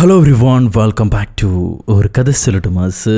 Hello everyone, welcome back to ഒരു കഥ സൊല്ലട്ടുമാസ്.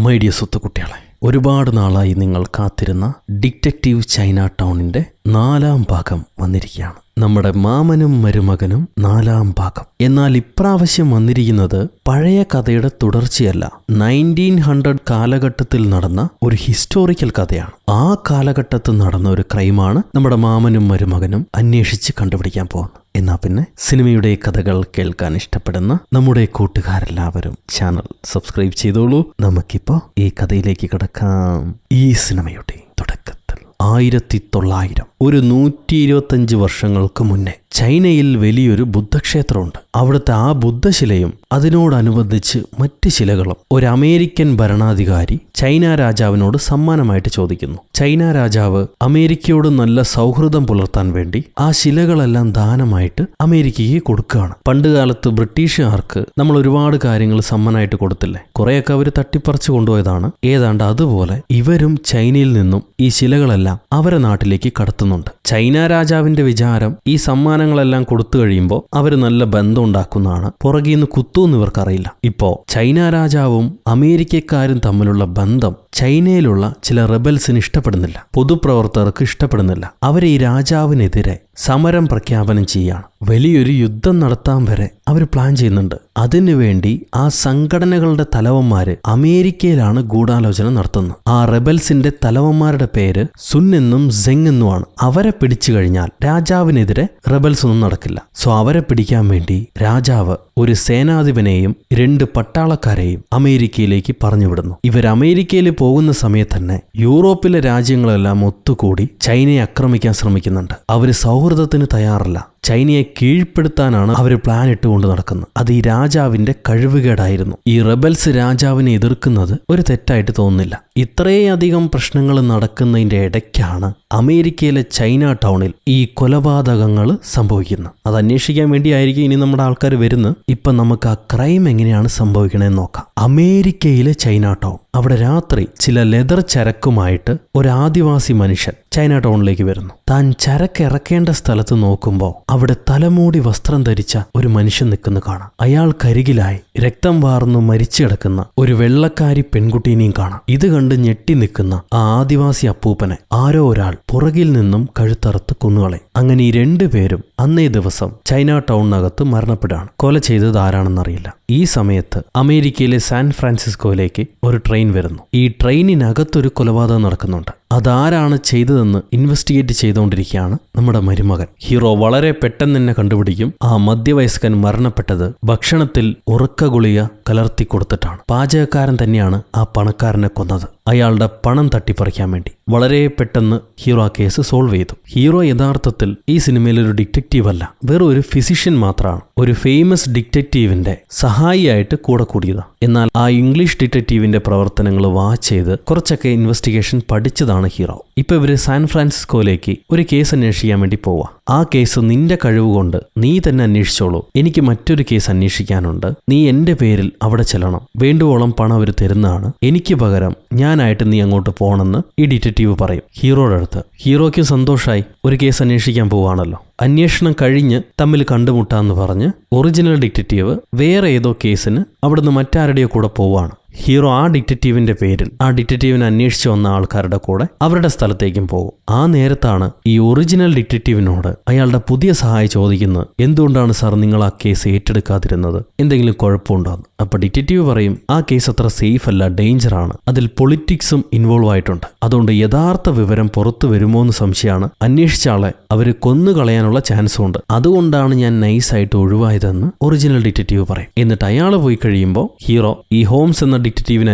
My dear സുഹൃത്തുക്കളെ, ഒരുപാട് നാളായി നിങ്ങൾ കാത്തിരുന്ന ഡിറ്റക്റ്റീവ് ചൈന ടൗണിന്റെ 4ാം ഭാഗം വന്നിരിക്കുകയാണ്. നമ്മുടെ മാമനും മരുമകനും 4ാം ഭാഗം. എന്നാൽ ഇപ്രാവശ്യം വന്നിരിക്കുന്നത് പഴയ കഥയുടെ തുടർച്ചയല്ല. 1900 കാലഘട്ടത്തിൽ നടന്ന ഒരു ഹിസ്റ്റോറിക്കൽ കഥയാണ്. ആ കാലഘട്ടത്തിൽ നടന്ന ഒരു ക്രൈമാണ് നമ്മുടെ മാമനും മരുമകനും അന്വേഷിച്ച് കണ്ടുപിടിക്കാൻ പോകുന്നത്. എന്നാ പിന്നെ സിനിമയുടെ കഥകൾ കേൾക്കാൻ ഇഷ്ടപ്പെടുന്ന നമ്മുടെ കൂട്ടുകാരെല്ലാവരും ചാനൽ സബ്സ്ക്രൈബ് ചെയ്തോളൂ. നമുക്കിപ്പോ ഈ കഥയിലേക്ക് കിടക്കാം. ഈ സിനിമയുടെ തുടക്കത്തിൽ 1900 ഒരു 125 വർഷങ്ങൾക്ക് മുന്നേ ചൈനയിൽ വലിയൊരു ബുദ്ധക്ഷേത്രമുണ്ട്. അവിടുത്തെ ആ ബുദ്ധശിലയും അതിനോടനുബന്ധിച്ച് മറ്റ് ശിലകളും ഒരു അമേരിക്കൻ ഭരണാധികാരി ചൈന രാജാവിനോട് സമ്മാനമായിട്ട് ചോദിക്കുന്നു. ചൈന രാജാവ് അമേരിക്കയോട് നല്ല സൗഹൃദം പുലർത്താൻ വേണ്ടി ആ ശിലകളെല്ലാം ദാനമായിട്ട് അമേരിക്കയ്ക്ക് കൊടുക്കുകയാണ്. പണ്ടുകാലത്ത് ബ്രിട്ടീഷുകാർക്ക് നമ്മൾ ഒരുപാട് കാര്യങ്ങൾ സമ്മാനമായിട്ട് കൊടുത്തില്ലേ, കുറെയൊക്കെ അവർ തട്ടിപ്പറിച്ചു കൊണ്ടുപോയതാണ്. ഏതാണ്ട് അതുപോലെ ഇവരും ചൈനയിൽ നിന്നും ഈ ശിലകളെല്ലാം അവരെ നാട്ടിലേക്ക് കടത്തുന്നുണ്ട്. ചൈന രാജാവിന്റെ വിചാരം ഈ സമ്മാനങ്ങളെല്ലാം കൊടുത്തു കഴിയുമ്പോൾ അവർ നല്ല ബന്ധം ഉണ്ടാക്കുന്നതാണ്. പുറകിൽ നിന്ന് കുത്തുമെന്ന് ഇവർക്കറിയില്ല. ഇപ്പോ ചൈന രാജാവും അമേരിക്കക്കാരും തമ്മിലുള്ള ബന്ധം ചൈനയിലുള്ള ചില റെബൽസിന് ഇഷ്ടപ്പെടുന്നില്ല, പൊതുപ്രവർത്തകർക്ക് ഇഷ്ടപ്പെടുന്നില്ല. അവർ ഈ രാജാവിനെതിരെ സമരം പ്രഖ്യാപനം ചെയ്യാണ്. വലിയൊരു യുദ്ധം നടത്താൻ വരെ അവർ പ്ലാൻ ചെയ്യുന്നുണ്ട്. അതിനുവേണ്ടി ആ സംഘടനകളുടെ തലവന്മാര് അമേരിക്കയിലാണ് ഗൂഢാലോചന നടത്തുന്നത്. ആ റെബൽസിന്റെ തലവന്മാരുടെ പേര് സുൻ എന്നും സെങ് എന്നുമാണ്. അവരെ പിടിച്ചു കഴിഞ്ഞാൽ രാജാവിനെതിരെ റെബൽസ് ഒന്നും നടക്കില്ല. സോ അവരെ പിടിക്കാൻ വേണ്ടി രാജാവ് ഒരു സേനാധിപനെയും 2 പട്ടാളക്കാരെയും അമേരിക്കയിലേക്ക് പറഞ്ഞുവിടുന്നു. ഇവർ അമേരിക്കയിൽ പോകുന്ന സമയത്ത് തന്നെ യൂറോപ്പിലെ രാജ്യങ്ങളെല്ലാം ഒത്തുകൂടി ചൈനയെ ആക്രമിക്കാൻ ശ്രമിക്കുന്നുണ്ട്. അവര് സൗഹൃദത്തിന് തയ്യാറല്ല. ചൈനയെ കീഴ്പ്പെടുത്താനാണ് അവർ പ്ലാൻ ഇട്ടുകൊണ്ട് നടക്കുന്നത്. അത് ഈ രാജാവിന്റെ കഴിവുകേടായിരുന്നു. ഈ റെബൽസ് രാജാവിനെ എതിർക്കുന്നത് ഒരു തെറ്റായിട്ട് തോന്നുന്നില്ല. ഇത്രയധികം പ്രശ്നങ്ങൾ നടക്കുന്നതിന്റെ ഇടയ്ക്കാണ് അമേരിക്കയിലെ ചൈന ടൗണിൽ ഈ കൊലപാതകങ്ങൾ സംഭവിക്കുന്നത്. അത് അന്വേഷിക്കാൻ വേണ്ടിയായിരിക്കും ഇനി നമ്മുടെ ആൾക്കാർ വരുന്നത്. ഇപ്പൊ നമുക്ക് ആ ക്രൈം എങ്ങനെയാണ് സംഭവിക്കണമെന്ന് നോക്കാം. അമേരിക്കയിലെ ചൈന ടൗൺ. അവിടെ രാത്രി ചില ലെതർ ചരക്കുമായിട്ട് ഒരു ആദിവാസി മനുഷ്യൻ ചൈന ടൗണിലേക്ക് വരുന്നു. താൻ ചരക്ക് ഇറക്കേണ്ട സ്ഥലത്ത് നോക്കുമ്പോൾ അവിടെ തലമൂടി വസ്ത്രം ധരിച്ച ഒരു മനുഷ്യൻ നിൽക്കുന്നു കാണാം. അയാൾക്കരികിലായി രക്തം വാർന്നു മരിച്ചു കിടക്കുന്ന ഒരു വെള്ളക്കാരി പെൺകുട്ടീനെയും കാണാം. ഇത് കണ്ട് ഞെട്ടി നിൽക്കുന്ന ആ ആദിവാസി അപ്പൂപ്പനെ ആരോ ഒരാൾ പുറകിൽ നിന്നും കഴുത്തറുത്ത് കൊന്നുകളയും. അങ്ങനെ ഈ 2 പേരും അന്നേ ദിവസം ചൈന ടൗണിനകത്ത് മരണപ്പെടുകയാണ്. കൊല ചെയ്തത് ആരാണെന്നറിയില്ല. ഈ സമയത്ത് അമേരിക്കയിലെ സാൻ ഫ്രാൻസിസ്കോയിലേക്ക് ഒരു ട്രെയിൻ വരുന്നു. ഈ ട്രെയിനിനകത്തൊരു കൊലപാതകം നടക്കുന്നുണ്ട്. അതാരാണ് ചെയ്തതെന്ന് ഇൻവെസ്റ്റിഗേറ്റ് ചെയ്തുകൊണ്ടിരിക്കുകയാണ് നമ്മുടെ മരുമകൻ. ഹീറോ വളരെ പെട്ടെന്ന് തന്നെ കണ്ടുപിടിക്കും ആ മധ്യവയസ്കൻ മരണപ്പെട്ടത് ഭക്ഷണത്തിൽ ഉറക്ക ഗുളിക കലർത്തി കൊടുത്തിട്ടാണ്. പാചകക്കാരൻ തന്നെയാണ് ആ പണക്കാരനെ കൊന്നത്, അയാളുടെ പണം തട്ടിപ്പറിക്കാൻ വേണ്ടി. വളരെ പെട്ടെന്ന് ഹീറോ ആ കേസ് സോൾവ് ചെയ്തു. ഹീറോ യഥാർത്ഥത്തിൽ ഈ സിനിമയിൽ ഒരു ഡിറ്റക്റ്റീവ് അല്ല, വെറും ഒരു ഫിസിഷ്യൻ മാത്രമാണ്. ഒരു ഫേമസ് ഡിറ്റക്റ്റീവിന്റെ സഹായിയായിട്ട് കൂടെ കൂടിയതാണ്. എന്നാൽ ആ ഇംഗ്ലീഷ് ഡിറ്റക്റ്റീവിന്റെ പ്രവർത്തനങ്ങൾ വാച്ച് ചെയ്ത് കുറച്ചൊക്കെ ഇൻവെസ്റ്റിഗേഷൻ പഠിച്ചതാണ് ഹീറോ. ഇപ്പൊ ഇവര് സാൻ ഫ്രാൻസിസ്കോയിലേക്ക് ഒരു കേസ് അന്വേഷിക്കാൻ വേണ്ടി പോവാ. ആ കേസ് നിന്റെ കഴിവുകൊണ്ട് നീ തന്നെ അന്വേഷിച്ചോളൂ, എനിക്ക് മറ്റൊരു കേസ് അന്വേഷിക്കാനുണ്ട്, നീ എന്റെ പേരിൽ അവിടെ ചെല്ലണം, വേണ്ടുവോളം പണം അവർ തരുന്നതാണ്, എനിക്ക് പകരം ഞാനായിട്ട് നീ അങ്ങോട്ട് പോകണമെന്ന് ഈ ഡിറ്റക്റ്റീവ് പറയും ഹീറോയുടെ അടുത്ത്. ഹീറോയ്ക്ക് സന്തോഷമായി, ഒരു കേസ് അന്വേഷിക്കാൻ പോവാണല്ലോ. അന്വേഷണം കഴിഞ്ഞ് തമ്മിൽ കണ്ടുമുട്ടാന്ന് പറഞ്ഞ് ഒറിജിനൽ ഡിറ്റക്റ്റീവ് വേറെ ഏതോ കേസിന് അവിടുന്ന് മറ്റാരുടെയോ കൂടെ പോവാണ്. ഹീറോ ആ ഡിറ്റക്റ്റീവിന്റെ പേരിൽ ആ ഡിറ്റക്റ്റീവിനെ അന്വേഷിച്ച് വന്ന ആൾക്കാരുടെ കൂടെ അവരുടെ സ്ഥലത്തേക്കും പോകും. ആ നേരത്താണ് ഈ ഒറിജിനൽ ഡിറ്റക്റ്റീവിനോട് അയാളുടെ പുതിയ സഹായി ചോദിക്കുന്നത്, എന്തുകൊണ്ടാണ് സാർ നിങ്ങൾ ആ കേസ് ഏറ്റെടുക്കാതിരുന്നത്, എന്തെങ്കിലും കുഴപ്പമുണ്ടോന്ന്. അപ്പൊ ഡിറ്റക്റ്റീവ് പറയും, ആ കേസ് അത്ര സേഫ് അല്ല, ഡേഞ്ചറാണ്, അതിൽ പൊളിറ്റിക്സും ഇൻവോൾവ് ആയിട്ടുണ്ട്, അതുകൊണ്ട് യഥാർത്ഥ വിവരം പുറത്തു വരുമോ എന്ന് സംശയമാണ്, അന്വേഷിച്ച ആളെ അവര് കൊന്നുകളയാനുള്ള ചാൻസും ഉണ്ട്, അതുകൊണ്ടാണ് ഞാൻ നൈസായിട്ട് ഒഴിവായതെന്ന് ഒറിജിനൽ ഡിറ്റക്റ്റീവ് പറയും. എന്നിട്ട് അയാൾ പോയി കഴിയുമ്പോൾ ഹീറോ ഈ ഹോംസ് എന്ന ഡിറ്റക്റ്റീവിനെ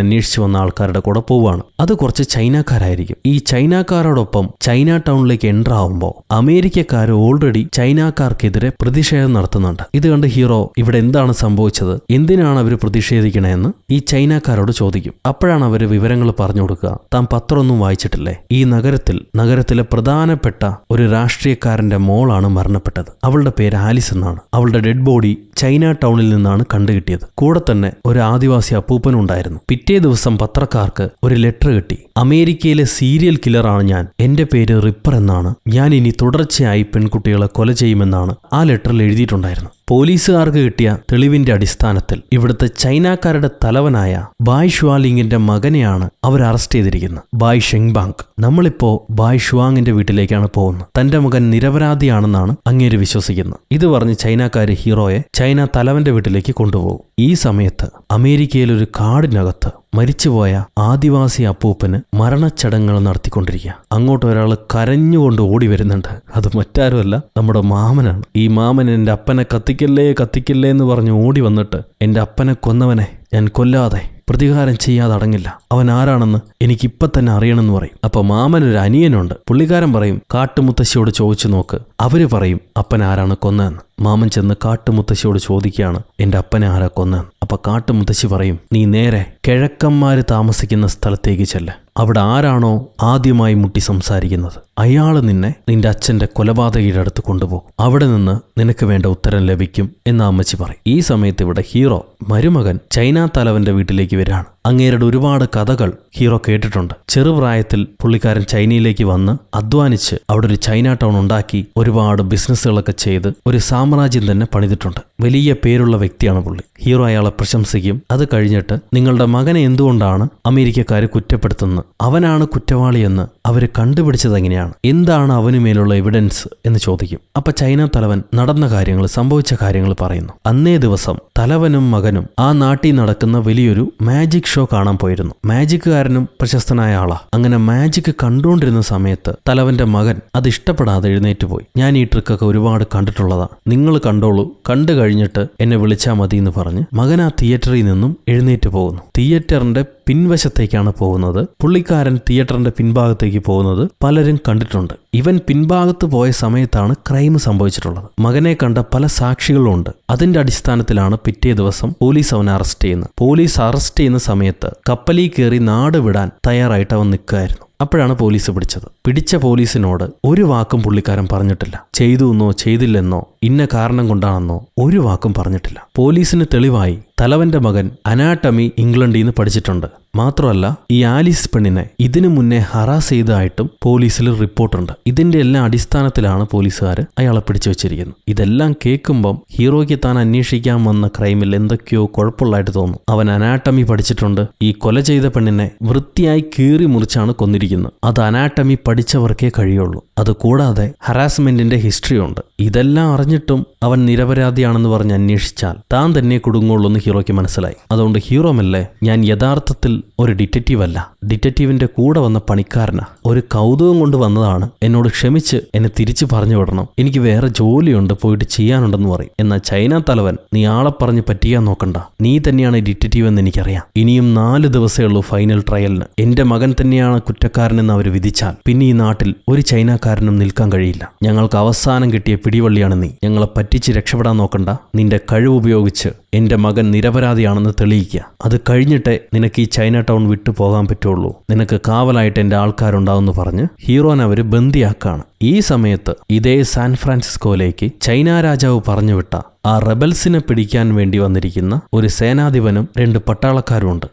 അന്വേഷിച്ച് വന്ന ആൾക്കാരുടെ കൂടെ പോവാണ്. അത് കുറച്ച് ചൈനക്കാരായിരിക്കും. ഈ ചൈനക്കാരോടൊപ്പം ചൈന ടൗണിലേക്ക് എൻ്റർ ആവുമ്പോൾ അമേരിക്കക്കാർ ഓൾറെഡി ചൈനക്കാർക്കെതിരെ പ്രതിഷേധം നടത്തുന്നുണ്ട്. ഇത് കണ്ട് ഹീറോ ഇവിടെ എന്താണ് സംഭവിച്ചത്, എന്തിനാണ് അവർ പ്രതിഷേധിക്കണേന്ന് ഈ ചൈനക്കാരോട് ചോദിക്കും. അപ്പോഴാണ് അവർ വിവരങ്ങൾ പറഞ്ഞു കൊടുക്കുക. താൻ പത്രമൊന്നും വായിച്ചിട്ടില്ലേ, ഈ നഗരത്തിലെ പ്രധാനപ്പെട്ട ഒരു രാഷ്ട്രീയക്കാരന്റെ മോളാണ് മരണപ്പെട്ടത്, അവളുടെ പേര് ആലിസ് എന്നാണ്. അവളുടെ ഡെഡ് ബോഡി ചൈന ടൗണിൽ നിന്നാണ് കണ്ടുകിട്ടിയത്. കൂടെ തന്നെ ഒരു ആദിവാസി അപ്പൂപ്പനുണ്ടായിരുന്നു. പിറ്റേ ദിവസം പത്രക്കാർക്ക് ഒരു ലെറ്റർ കിട്ടി. അമേരിക്കയിലെ സീരിയൽ കില്ലറാണ് ഞാൻ, എന്റെ പേര് റിപ്പർ എന്നാണ്, ഞാൻ ഇനി തുടർച്ചയായി പെൺകുട്ടികളെ കൊല ചെയ്യുമെന്നാണ് ആ ലെറ്ററിൽ എഴുതിയിട്ടുണ്ടായിരുന്നു. പോലീസുകാർക്ക് കിട്ടിയ തെളിവിന്റെ അടിസ്ഥാനത്തിൽ ഇവിടുത്തെ ചൈനക്കാരുടെ തലവനായ ബായ് ഷുവാലിങ്ങിന്റെ മകനെയാണ് അവർ അറസ്റ്റ് ചെയ്തിരിക്കുന്നത്, ബായ് ഷെങ്ബാങ്. നമ്മളിപ്പോ ബായ് ഷുവാങ്ങിന്റെ വീട്ടിലേക്കാണ് പോകുന്നത്. തന്റെ മകൻ നിരപരാധിയാണെന്നാണ് അങ്ങേര് വിശ്വസിക്കുന്നത്. ഇത് പറഞ്ഞ് ചൈനക്കാര് ഹീറോയെ ചൈന തലവന്റെ വീട്ടിലേക്ക് കൊണ്ടുപോകും. ഈ സമയത്ത് അമേരിക്കയിലൊരു കാടിനകത്ത് മരിച്ചുപോയ ആദിവാസി അപ്പൂപ്പന് മരണച്ചടങ്ങുകൾ നടത്തിക്കൊണ്ടിരിക്കുക. അങ്ങോട്ട് ഒരാൾ കരഞ്ഞുകൊണ്ട് ഓടി വരുന്നുണ്ട്. അത് മറ്റാരുമല്ല, നമ്മുടെ മാമനാണ്. ഈ മാമൻ എൻ്റെ അപ്പനെ കത്തിക്കല്ലേ കത്തിക്കല്ലേ എന്ന് പറഞ്ഞ് ഓടി വന്നിട്ട്, എൻ്റെ അപ്പനെ കൊന്നവനെ ഞാൻ കൊല്ലാതെ പ്രതികാരം ചെയ്യാതെ അടങ്ങില്ല, അവൻ ആരാണെന്ന് എനിക്കിപ്പം തന്നെ അറിയണമെന്ന് പറയും. അപ്പൊ മാമനൊരു അനിയനുണ്ട്. പുള്ളിക്കാരൻ പറയും, കാട്ടുമുത്തശ്ശിയോട് ചോദിച്ചു നോക്ക്, അവര് പറയും അപ്പൻ ആരാണ് കൊന്നതെന്ന്. മാമൻ ചെന്ന് കാട്ടുമുത്തശ്ശിയോട് ചോദിക്കുകയാണ്, എൻ്റെ അപ്പനെ ആരാ കൊന്നതെന്ന്. അപ്പൊ കാട്ടുമുത്തശ്ശി പറയും, നീ നേരെ കിഴക്കന്മാര് താമസിക്കുന്ന സ്ഥലത്തേക്ക് ചെല്ല്. അവിടെ ആരാണോ ആദ്യമായി മുട്ടി സംസാരിക്കുന്നത് അയാള് നിന്റെ അച്ഛന്റെ കൊലപാതകയുടെ അടുത്ത് കൊണ്ടുപോകും. അവിടെ നിന്ന് നിനക്ക് വേണ്ട ഉത്തരം ലഭിക്കും എന്ന് അമ്മച്ചി പറയും. ഈ സമയത്ത് ഇവിടെ ഹീറോ മരുമകൻ ചൈന തലവന്റെ വീട്ടിലേക്ക് വരികയാണ്. അങ്ങേരുടെ ഒരുപാട് കഥകൾ ഹീറോ കേട്ടിട്ടുണ്ട്. ചെറുപ്രായത്തിൽ പുള്ളിക്കാരൻ ചൈനയിലേക്ക് വന്ന് അധ്വാനിച്ച് അവിടെ ഒരു ചൈന ടൗൺ ഉണ്ടാക്കി ഒരുപാട് ബിസിനസ്സുകളൊക്കെ ചെയ്ത് ഒരു സാമ്രാജ്യം തന്നെ പണിതിട്ടുണ്ട്. വലിയ പേരുള്ള വ്യക്തിയാണ് പുള്ളി. ഹീറോ അയാളെ പ്രശംസിക്കും. അത് കഴിഞ്ഞിട്ട് നിങ്ങളുടെ മകനെ എന്തുകൊണ്ടാണ് അമേരിക്കക്കാര് കുറ്റപ്പെടുത്തുന്നത്, അവനാണ് കുറ്റവാളിയെന്ന് അവര് കണ്ടുപിടിച്ചത് എങ്ങനെയാണ്, എന്താണ് അവന് മേലുള്ള എവിഡൻസ് എന്ന് ചോദിക്കും. അപ്പൊ ചൈന തലവൻ നടന്ന കാര്യങ്ങൾ, സംഭവിച്ച കാര്യങ്ങൾ പറയുന്നു. അന്നേ ദിവസം തലവനും മകനും ആ നാട്ടിൽ നടക്കുന്ന വലിയൊരു മാജിക് ഷോ കാണാൻ പോയിരുന്നു. മാജിക്കുകാരനും പ്രശസ്തനായ ആളാ. അങ്ങനെ മാജിക് കണ്ടുകൊണ്ടിരുന്ന സമയത്ത് തലവന്റെ മകൻ അത് ഇഷ്ടപ്പെടാതെ എഴുന്നേറ്റ് പോയി. ഞാൻ ഈ ട്രിക്കൊക്കെ ഒരുപാട് കണ്ടിട്ടുള്ളതാ, നിങ്ങൾ കണ്ടോളൂ, കണ്ടു കഴിഞ്ഞിട്ട് എന്നെ വിളിച്ചാൽ മതി എന്ന് പറഞ്ഞ് മകൻ ആ തിയേറ്ററിൽ നിന്നും എഴുന്നേറ്റ് പോകുന്നു. തിയേറ്ററിന്റെ പിൻവശത്തേക്കാണ് പോകുന്നത്. പുള്ളിക്കാരൻ തിയേറ്ററിന്റെ പിൻഭാഗത്തേക്ക് പോകുന്നത് പലരും കണ്ടിട്ടുണ്ട്. ഇവൻ പിൻഭാഗത്ത് പോയ സമയത്താണ് ക്രൈം സംഭവിച്ചിട്ടുള്ളത്. മകനെ കണ്ട പല സാക്ഷികളും ഉണ്ട്. അതിന്റെ അടിസ്ഥാനത്തിലാണ് പിറ്റേ ദിവസം പോലീസ് അവനെ അറസ്റ്റ് ചെയ്യുന്നത്. പോലീസ് അറസ്റ്റ് ചെയ്യുന്ന സമയത്ത് കപ്പലിൽ കയറി നാട് വിടാൻ തയ്യാറായിട്ട് അവൻ നിൽക്കുകയായിരുന്നു. അപ്പോഴാണ് പോലീസ് പിടിച്ചത്. പിടിച്ച പോലീസിനോട് ഒരു വാക്കും പുള്ളിക്കാരൻ പറഞ്ഞിട്ടില്ല. ചെയ്തു എന്നോ ചെയ്തില്ലെന്നോ ഇന്ന കാരണം കൊണ്ടാണെന്നോ ഒരു വാക്കും പറഞ്ഞിട്ടില്ല. പോലീസിന് തെളിവായി തലവന്റെ മകൻ അനാട്ടമി ഇംഗ്ലണ്ടിൽ നിന്ന് പഠിച്ചിട്ടുണ്ട്. മാത്രമല്ല ഈ ആലിസ് പെണ്ണിനെ ഇതിനു മുന്നേ ഹറാസ് ചെയ്തതായിട്ടും പോലീസിൽ റിപ്പോർട്ടുണ്ട്. ഇതിന്റെ എല്ലാം അടിസ്ഥാനത്തിലാണ് പോലീസുകാർ അയാളെ പിടിച്ചു വെച്ചിരിക്കുന്നത്. ഇതെല്ലാം കേൾക്കുമ്പം ഹീറോയ്ക്ക് താൻ അന്വേഷിക്കാൻ വന്ന ക്രൈമിൽ എന്തൊക്കെയോ കുഴപ്പമുള്ളതായിട്ട് തോന്നും. അവൻ അനാട്ടമി പഠിച്ചിട്ടുണ്ട്. ഈ കൊല ചെയ്ത പെണ്ണിനെ വൃത്തിയായി കീറി മുറിച്ചാണ് കൊന്നിരിക്കുന്നത്. അത് അനാട്ടമി പഠിച്ചവർക്കേ കഴിയുള്ളൂ. അത് കൂടാതെ ഹറാസ്മെന്റിന്റെ ഹിസ്റ്ററി ഉണ്ട്. ഇതെല്ലാം അറിഞ്ഞിട്ടും അവൻ നിരപരാധിയാണെന്ന് പറഞ്ഞ് അന്വേഷിച്ചാൽ താൻ തന്നെ കുടുങ്ങുള്ളൂ എന്ന് ഹീറോയ്ക്ക് മനസ്സിലായി. അതുകൊണ്ട് ഹീറോ മെല്ലെ, ഞാൻ യഥാർത്ഥത്തിൽ ഒരു ഡിറ്റക്റ്റീവ് അല്ല, ഡിറ്റക്റ്റീവിന്റെ കൂടെ വന്ന പണിക്കാരനാ, ഒരു കൗതുകം കൊണ്ട് വന്നതാണ്, എന്നോട് ക്ഷമിച്ച് എന്നെ തിരിച്ചു പറഞ്ഞു വിടണം, എനിക്ക് വേറെ ജോലിയുണ്ട്, പോയിട്ട് ചെയ്യാനുണ്ടെന്ന് പറയും. എന്നാൽ ചൈന തലവൻ, നീ ആളെ പറഞ്ഞ് പറ്റിയാൻ നോക്കണ്ട, നീ തന്നെയാണ് ഡിറ്റക്റ്റീവ് എന്ന് എനിക്കറിയാം. ഇനിയും 4 ദിവസമേ ഉള്ളൂ ഫൈനൽ ട്രയലിന്. എന്റെ മകൻ തന്നെയാണ് കുറ്റക്കാരനെന്ന് അവർ വിധിച്ചാൽ പിന്നെ ഈ നാട്ടിൽ ഒരു ചൈനക്കാരനും നിൽക്കാൻ കഴിയില്ല. ഞങ്ങൾക്ക് അവസാനം കിട്ടിയ പിടിവള്ളിയാണ് നീ. ഞങ്ങളെ പറ്റിച്ച് രക്ഷപ്പെടാൻ നോക്കണ്ട. നിന്റെ കഴിവുപയോഗിച്ച് എന്റെ മകൻ നിരപരാധിയാണെന്ന് തെളിയിക്കുക. അത് കഴിഞ്ഞിട്ടേ നിനക്ക് ഈ ചൈന ടൗൺ വിട്ടു പോകാൻ പറ്റുള്ളൂ. നിനക്ക് കാവലായിട്ട് എന്റെ ആൾക്കാരുണ്ടാവുമെന്ന് പറഞ്ഞ് ഹീറോനെ അവര് ബന്ദിയാക്കാണ്. ഈ സമയത്ത് ഇതേ സാൻ ഫ്രാൻസിസ്കോയിലേക്ക് ചൈന രാജാവ് പറഞ്ഞുവിട്ട ആ റെബൽസിനെ പിടിക്കാൻ വേണ്ടി വന്നിരിക്കുന്ന ഒരു സേനാധിപനും 2 പട്ടാളക്കാരുമുണ്ട്.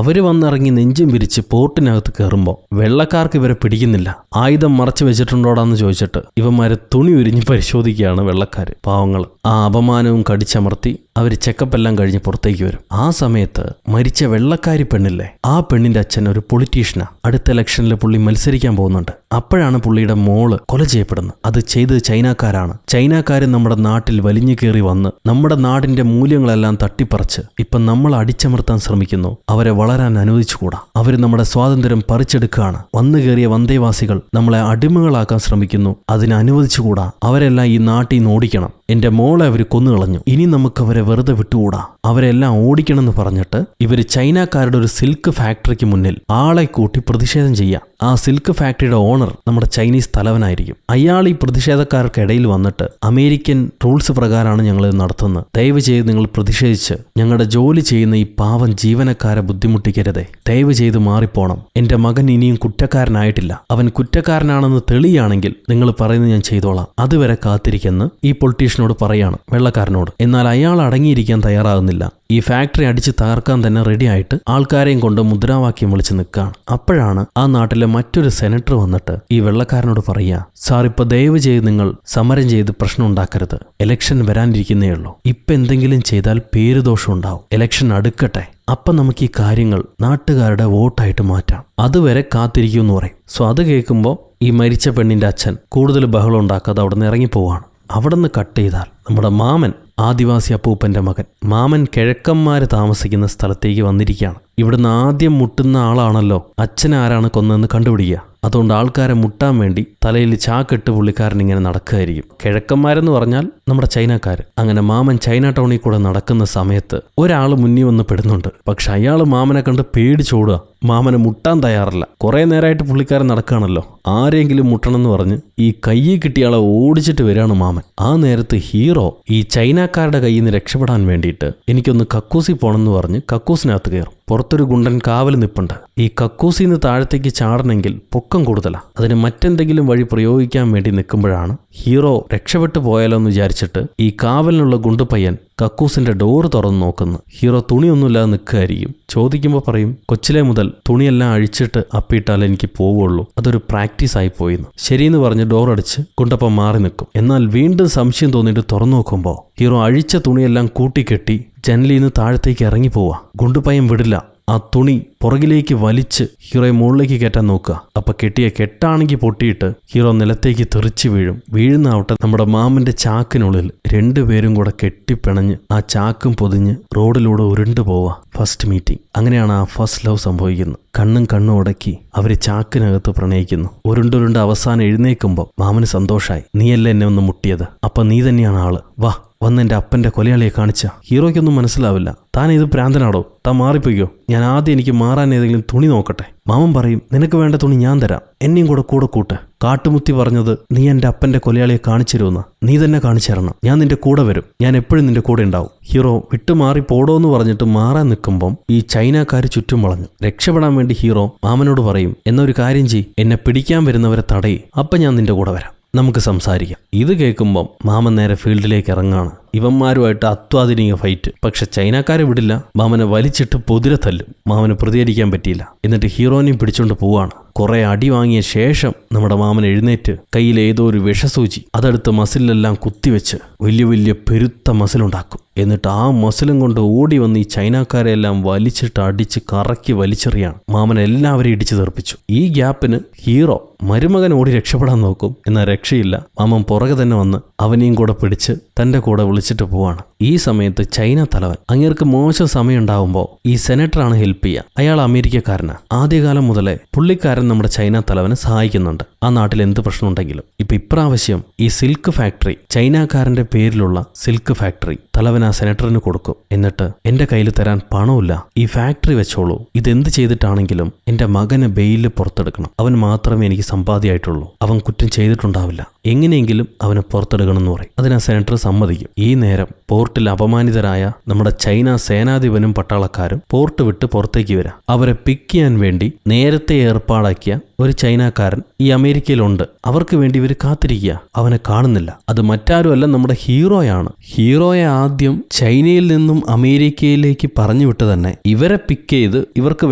അവര് വന്നിറങ്ങി നെഞ്ചും വിരിച്ച് പോർട്ടിനകത്ത് കയറുമ്പോൾ വെള്ളക്കാർക്ക് ഇവരെ പിടിക്കുന്നില്ല. ആയുധം മറച്ചു വെച്ചിട്ടുണ്ടോടാന്ന് ചോദിച്ചിട്ട് ഇവന്മാരെ തുണി ഉരിഞ്ഞ് പരിശോധിക്കുകയാണ് വെള്ളക്കാര്. പാവങ്ങൾ ആ അപമാനവും കടിച്ചമർത്തി അവർ ചെക്കപ്പെല്ലാം കഴിഞ്ഞ് പുറത്തേക്ക് വരും. ആ സമയത്ത് മരിച്ച വെള്ളക്കാരി പെണ്ണില്ലേ, ആ പെണ്ണിന്റെ അച്ഛൻ ഒരു പൊളിറ്റീഷ്യനാ. അടുത്ത ഇലക്ഷനിൽ പുള്ളി മത്സരിക്കാൻ പോകുന്നുണ്ട്. അപ്പോഴാണ് പുള്ളിയുടെ മോള് കൊല ചെയ്യപ്പെടുന്നത്. അത് ചെയ്തത് ചൈനക്കാരാണ്. ചൈനക്കാര് നമ്മുടെ നാട്ടിൽ വലിഞ്ഞു കയറി വന്ന് നമ്മുടെ നാടിന്റെ മൂല്യങ്ങളെല്ലാം തട്ടിപ്പറിച്ച് ഇപ്പം നമ്മൾ അടിച്ചമർത്താൻ ശ്രമിക്കുന്നു. അവരെ വളരാൻ അനുവദിച്ചുകൂടാ. അവർ നമ്മുടെ സ്വാതന്ത്ര്യം പറിച്ചെടുക്കുകയാണ്. വന്നു കയറിയ വന്ദേവാസികൾ നമ്മളെ അടിമകളാക്കാൻ ശ്രമിക്കുന്നു. അതിന് അനുവദിച്ചുകൂടാ. അവരെല്ലാം ഈ നാട്ടിൽ നിന്ന് ഓടിക്കണം. എന്റെ മോളെ അവർ കൊന്നുകളഞ്ഞു. ഇനി നമുക്ക് അവരെ വെറുതെ വിട്ടുകൂടാ. അവരെല്ലാം ഓടിക്കണമെന്ന് പറഞ്ഞിട്ട് ഇവര് ചൈനക്കാരുടെ ഒരു സിൽക്ക് ഫാക്ടറിക്ക് മുന്നിൽ ആളെ കൂട്ടി പ്രതിഷേധം ചെയ്യാം. ആ സിൽക്ക് ഫാക്ടറിയുടെ ഓണർ നമ്മുടെ ചൈനീസ് തലവനായിരിക്കും. അയാൾ ഈ പ്രതിഷേധക്കാർക്കിടയിൽ വന്നിട്ട് അമേരിക്കൻ റൂൾസ് പ്രകാരമാണ് ഞങ്ങൾ ഇത് നടത്തുന്നത്. ദയവ് ചെയ്ത് നിങ്ങൾ പ്രതിഷേധിച്ച് ഞങ്ങളുടെ ജോലി ചെയ്യുന്ന ഈ പാവം ജീവനക്കാരെ ബുദ്ധിമുട്ടിക്കരുതേ. ദയവ് ചെയ്ത് മാറിപ്പോണം. എന്റെ മകൻ ഇനിയും കുറ്റക്കാരനായിട്ടില്ല. അവൻ കുറ്റക്കാരനാണെന്ന് തെളിയാണെങ്കിൽ നിങ്ങൾ പറയുന്നത് ഞാൻ ചെയ്തോളാം. അതുവരെ കാത്തിരിക്കെന്ന് ഈ പൊളിറ്റീഷ്യനോട് പറയാണ്, വെള്ളക്കാരനോട്. എന്നാൽ അയാൾ അടങ്ങിയിരിക്കാൻ തയ്യാറാകുന്നില്ല. ഈ ഫാക്ടറി അടിച്ച് തകർക്കാൻ തന്നെ റെഡിയായിട്ട് ആൾക്കാരെയും കൊണ്ട് മുദ്രാവാക്യം വിളിച്ച് നിൽക്കുകയാണ്. അപ്പോഴാണ് ആ നാട്ടിലെ മറ്റൊരു സെനറ്റർ വന്നിട്ട് ഈ വെള്ളക്കാരനോട് പറയുക, സാർ ഇപ്പൊ ദയവ് ചെയ്ത് നിങ്ങൾ സമരം ചെയ്ത് പ്രശ്നം ഉണ്ടാക്കരുത്, ഇലക്ഷൻ വരാനിരിക്കുന്നേ ഉള്ളൂ, ഇപ്പൊ എന്തെങ്കിലും ചെയ്താൽ പേരുദോഷം ഉണ്ടാവും, ഇലക്ഷൻ അടുക്കട്ടെ, അപ്പം നമുക്ക് ഈ കാര്യങ്ങൾ നാട്ടുകാരുടെ വോട്ടായിട്ട് മാറ്റാം, അതുവരെ കാത്തിരിക്കുമെന്ന് പറയും. സോ അത് കേൾക്കുമ്പോൾ ഈ മരിച്ച പെണ്ണിന്റെ അച്ഛൻ കൂടുതൽ ബഹളം ഉണ്ടാക്കാതെ അവിടെ നിന്ന് ഇറങ്ങിപ്പോവാണ്. അവിടെ നിന്ന് കട്ട് ചെയ്താൽ നമ്മുടെ മാമൻ, ആദിവാസി അപ്പൂപ്പന്റെ മകൻ മാമൻ, കിഴക്കന്മാര് താമസിക്കുന്ന സ്ഥലത്തേക്ക് വന്നിരിക്കുകയാണ്. ഇവിടുന്ന് ആദ്യം മുട്ടുന്ന ആളാണല്ലോ അച്ഛനെ ആരാണ് കൊന്നതെന്ന് കണ്ടുപിടിക്കുക. അതുകൊണ്ട് ആൾക്കാരെ മുട്ടാൻ വേണ്ടി തലയിൽ ചാക്കിട്ട് പുള്ളിക്കാരൻ ഇങ്ങനെ നടക്കുകയായിരിക്കും. കിഴക്കന്മാരെന്ന് പറഞ്ഞാൽ നമ്മുടെ ചൈനക്കാർ. അങ്ങനെ മാമൻ ചൈന ടൗണിൽ കൂടെ നടക്കുന്ന സമയത്ത് ഒരാൾ മുന്നിൽ വന്ന് പെടുന്നുണ്ട്. പക്ഷെ അയാൾ മാമനെ കണ്ട് പേടിച്ചോടുക, മാമനെ മുട്ടാൻ തയ്യാറല്ല. കുറെ നേരമായിട്ട് പുള്ളിക്കാരൻ നടക്കുകയാണല്ലോ, ആരെങ്കിലും മുട്ടണമെന്ന് പറഞ്ഞ് ഈ കയ്യിൽ കിട്ടിയാളെ ഓടിച്ചിട്ട് വരികയാണ് മാമൻ. ആ നേരത്ത് ഹീറോ ഈ ചൈനക്കാരുടെ കയ്യിൽ നിന്ന് രക്ഷപ്പെടാൻ വേണ്ടിയിട്ട് എനിക്കൊന്ന് കക്കൂസി പോണെന്ന് പറഞ്ഞ് കക്കൂസിനകത്ത് കയറും. പുറത്തൊരു ഗുണ്ടൻ കാവൽ നിപ്പുണ്ട്. ഈ കക്കൂസിന്ന് താഴത്തേക്ക് ചാടണമെങ്കിൽ പൊക്കം കൂടുതലാണ്. അതിന് മറ്റെന്തെങ്കിലും വഴി പ്രയോഗിക്കാൻ വേണ്ടി നിൽക്കുമ്പോഴാണ് ഹീറോ രക്ഷപ്പെട്ടു പോയാലോ എന്ന് വിചാരിച്ചിട്ട് ഈ കാവലിനുള്ള ഗുണ്ടുപയ്യൻ കക്കൂസിന്റെ ഡോറ് തുറന്ന് നോക്കുന്നു. ഹീറോ തുണിയൊന്നുമില്ലാതെ നിൽക്കുകയായിരിക്കും. ചോദിക്കുമ്പോൾ പറയും, കൊച്ചിലെ മുതൽ തുണിയെല്ലാം അഴിച്ചിട്ട് അപ്പിയിട്ടാൽ എനിക്ക് പോവുള്ളൂ, അതൊരു പ്രാക്ടീസ് ആയി പോയിന്ന്. ശരിയെന്ന് പറഞ്ഞ് ഡോർ അടിച്ച് ഗുണ്ടപ്പൻ മാറി നിൽക്കും. എന്നാൽ വീണ്ടും സംശയം തോന്നിയിട്ട് തുറന്നു നോക്കുമ്പോൾ ഹീറോ അഴിച്ച തുണിയെല്ലാം കൂട്ടിക്കെട്ടി ജനലിൽ നിന്ന് താഴത്തേക്ക് ഇറങ്ങി പോവാ. ഗുണ്ടുപയ്യൻ വിടില്ല. ആ തുണി പുറകിലേക്ക് വലിച്ച് ഹീറോയെ മുകളിലേക്ക് കയറ്റാൻ നോക്കുക. അപ്പൊ കെട്ടിയ കെട്ടാണെങ്കിൽ പൊട്ടിയിട്ട് ഹീറോ നിലത്തേക്ക് തെറിച്ച് വീഴും. വീഴുന്നാവട്ടെ നമ്മുടെ മാമന്റെ ചാക്കിനുള്ളിൽ രണ്ടുപേരും കൂടെ കെട്ടിപ്പിണഞ്ഞ് ആ ചാക്കും പൊതിഞ്ഞ് റോഡിലൂടെ ഉരുണ്ടു പോവാ. First meeting. അങ്ങനെയാണ് ആ ഫസ്റ്റ് ലവ് സംഭവിക്കുന്നത്. കണ്ണും ഉടക്കി അവര് ചാക്കിനകത്ത് പ്രണയിക്കുന്നു. ഉരുണ്ടുരുണ്ട് അവസാനം എഴുന്നേക്കുമ്പോൾ മാമന് സന്തോഷായി. നീയല്ല എന്നെ ഒന്ന് മുട്ടിയത്, അപ്പൊ നീ തന്നെയാണ് ആള്, വാ വന്ന് എൻ്റെ അപ്പൻ്റെ കൊലയാളിയെ കാണിച്ച. ഹീറോയ്ക്കൊന്നും മനസ്സിലാവില്ല. താൻ ഇത് പ്രാന്തനാടോ, താൻ മാറിപ്പോയിക്കോ, ഞാൻ ആദ്യം എനിക്ക് മാറാൻ ഏതെങ്കിലും തുണി നോക്കട്ടെ. മാമൻ പറയും, നിനക്ക് വേണ്ട തുണി ഞാൻ തരാം, എന്നെയും കൂടെ കൂട്ട്. കാട്ടുമുത്തി പറഞ്ഞത് നീ എൻ്റെ അപ്പൻ്റെ കൊലയാളിയെ കാണിച്ചിരുന്ന, നീ തന്നെ കാണിച്ചു തരണം, ഞാൻ നിന്റെ കൂടെ വരും, ഞാൻ എപ്പോഴും നിന്റെ കൂടെ ഉണ്ടാവും. ഹീറോ വിട്ടുമാറി പോടോന്ന് പറഞ്ഞിട്ട് മാറാൻ നിൽക്കുമ്പം ഈ ചൈനക്കാർ ചുറ്റും വളഞ്ഞു. രക്ഷപ്പെടാൻ വേണ്ടി ഹീറോ മാമനോട് പറയും, എന്നൊരു കാര്യം ചെയ്യ്, എന്നെ പിടിക്കാൻ വരുന്നവരെ തടയും, അപ്പം ഞാൻ നിന്റെ കൂടെ വരാം, നമുക്ക് സംസാരിക്കാം. ഇത് കേൾക്കുമ്പം മാമൻ നേരെ ഫീൽഡിലേക്ക് ഇറങ്ങാണ്. ഇവന്മാരുമായിട്ട് അത്യാധുനിക ഫൈറ്റ്. പക്ഷെ ചൈനക്കാരെ വിടില്ല. മാമനെ വലിച്ചിട്ട് പൊതിരെ തല്ലും. മാമന് പ്രതികരിക്കാൻ പറ്റിയില്ല. എന്നിട്ട് ഹീറോനെയും പിടിച്ചോണ്ട് പോവാണ്. കുറെ അടി വാങ്ങിയ ശേഷം നമ്മുടെ മാമൻ എഴുന്നേറ്റ് കയ്യിൽ ഏതോ ഒരു വിഷസൂചി അതെടുത്ത് മസിലെല്ലാം കുത്തിവെച്ച് വലിയ പെരുത്ത മസിലുണ്ടാക്കും. എന്നിട്ട് ആ മസിലും കൊണ്ട് ഓടി വന്ന് ഈ ചൈനക്കാരെല്ലാം വലിച്ചിട്ട് അടിച്ച് കറക്കി വലിച്ചെറിയാണ്. മാമൻ എല്ലാവരെയും ഇടിച്ചു തെറിപ്പിച്ചു. ഈ ഗ്യാപ്പിന് ഹീറോ മരുമകൻ ഓടി രക്ഷപ്പെടാൻ നോക്കും. എന്നാൽ രക്ഷയില്ല. മാമൻ പുറകെ തന്നെ വന്ന് അവനെയും കൂടെ പിടിച്ച് തന്റെ കൂടെ വിളിച്ചിട്ട് പോവാണ്. ഈ സമയത്ത് ചൈന തലവൻ അങ്ങേർക്ക് മോശം സമയം ഉണ്ടാവുമ്പോൾ ഈ സെനറ്ററാണ് ഹെൽപ്പ് ചെയ്യുക. അയാൾ അമേരിക്കക്കാരനാണ്. ആദ്യകാലം മുതലേ പുള്ളിക്കാരൻ നമ്മുടെ ചൈന തലവനെ സഹായിക്കുന്നുണ്ട് ആ നാട്ടിൽ എന്ത് പ്രശ്നം ഉണ്ടെങ്കിലും. ഇപ്രാവശ്യം ഈ സിൽക്ക് ഫാക്ടറി, ചൈനക്കാരന്റെ പേരിലുള്ള സിൽക്ക് ഫാക്ടറി തലവൻ ആ സെനറ്ററിന് കൊടുക്കും. എന്നിട്ട് എന്റെ കയ്യിൽ തരാൻ പണമില്ല, ഈ ഫാക്ടറി വെച്ചോളൂ, ഇതെന്ത് ചെയ്തിട്ടാണെങ്കിലും എന്റെ മകനെ ബെയിലിൽ പുറത്തെടുക്കണം, അവൻ മാത്രമേ എനിക്ക് സമ്പാദ്യമായിട്ടുള്ളൂ, അവൻ കുറ്റം ചെയ്തിട്ടുണ്ടാവില്ല, എങ്ങനെയെങ്കിലും അവനെ പുറത്തെടുക്കണം എന്ന് പറയും. അതിനാ സെനറ്റർ സമ്മതിക്കും. ഈ നേരം പോർട്ടിൽ അപമാനിതരായ നമ്മുടെ ചൈന സേനാധിപനും പട്ടാളക്കാരും പോർട്ട് വിട്ട് പുറത്തേക്ക് വരാം. അവരെ പിക്ക് ചെയ്യാൻ വേണ്ടി നേരത്തെ ഏർപ്പാടാക്കിയ ഒരു ചൈനക്കാരൻ ഈ അമേരിക്കയിലുണ്ട്. അവർക്ക് വേണ്ടി ഇവർ കാത്തിരിക്കുക. അവനെ കാണുന്നില്ല. അത് മറ്റാരുമല്ല, നമ്മുടെ ഹീറോയാണ്. ഹീറോയെ ആദ്യം ചൈനയിൽ നിന്നും അമേരിക്കയിലേക്ക് പറഞ്ഞു വിട്ട് തന്നെ ഇവരെ പിക്ക് ചെയ്ത് ഇവർക്ക്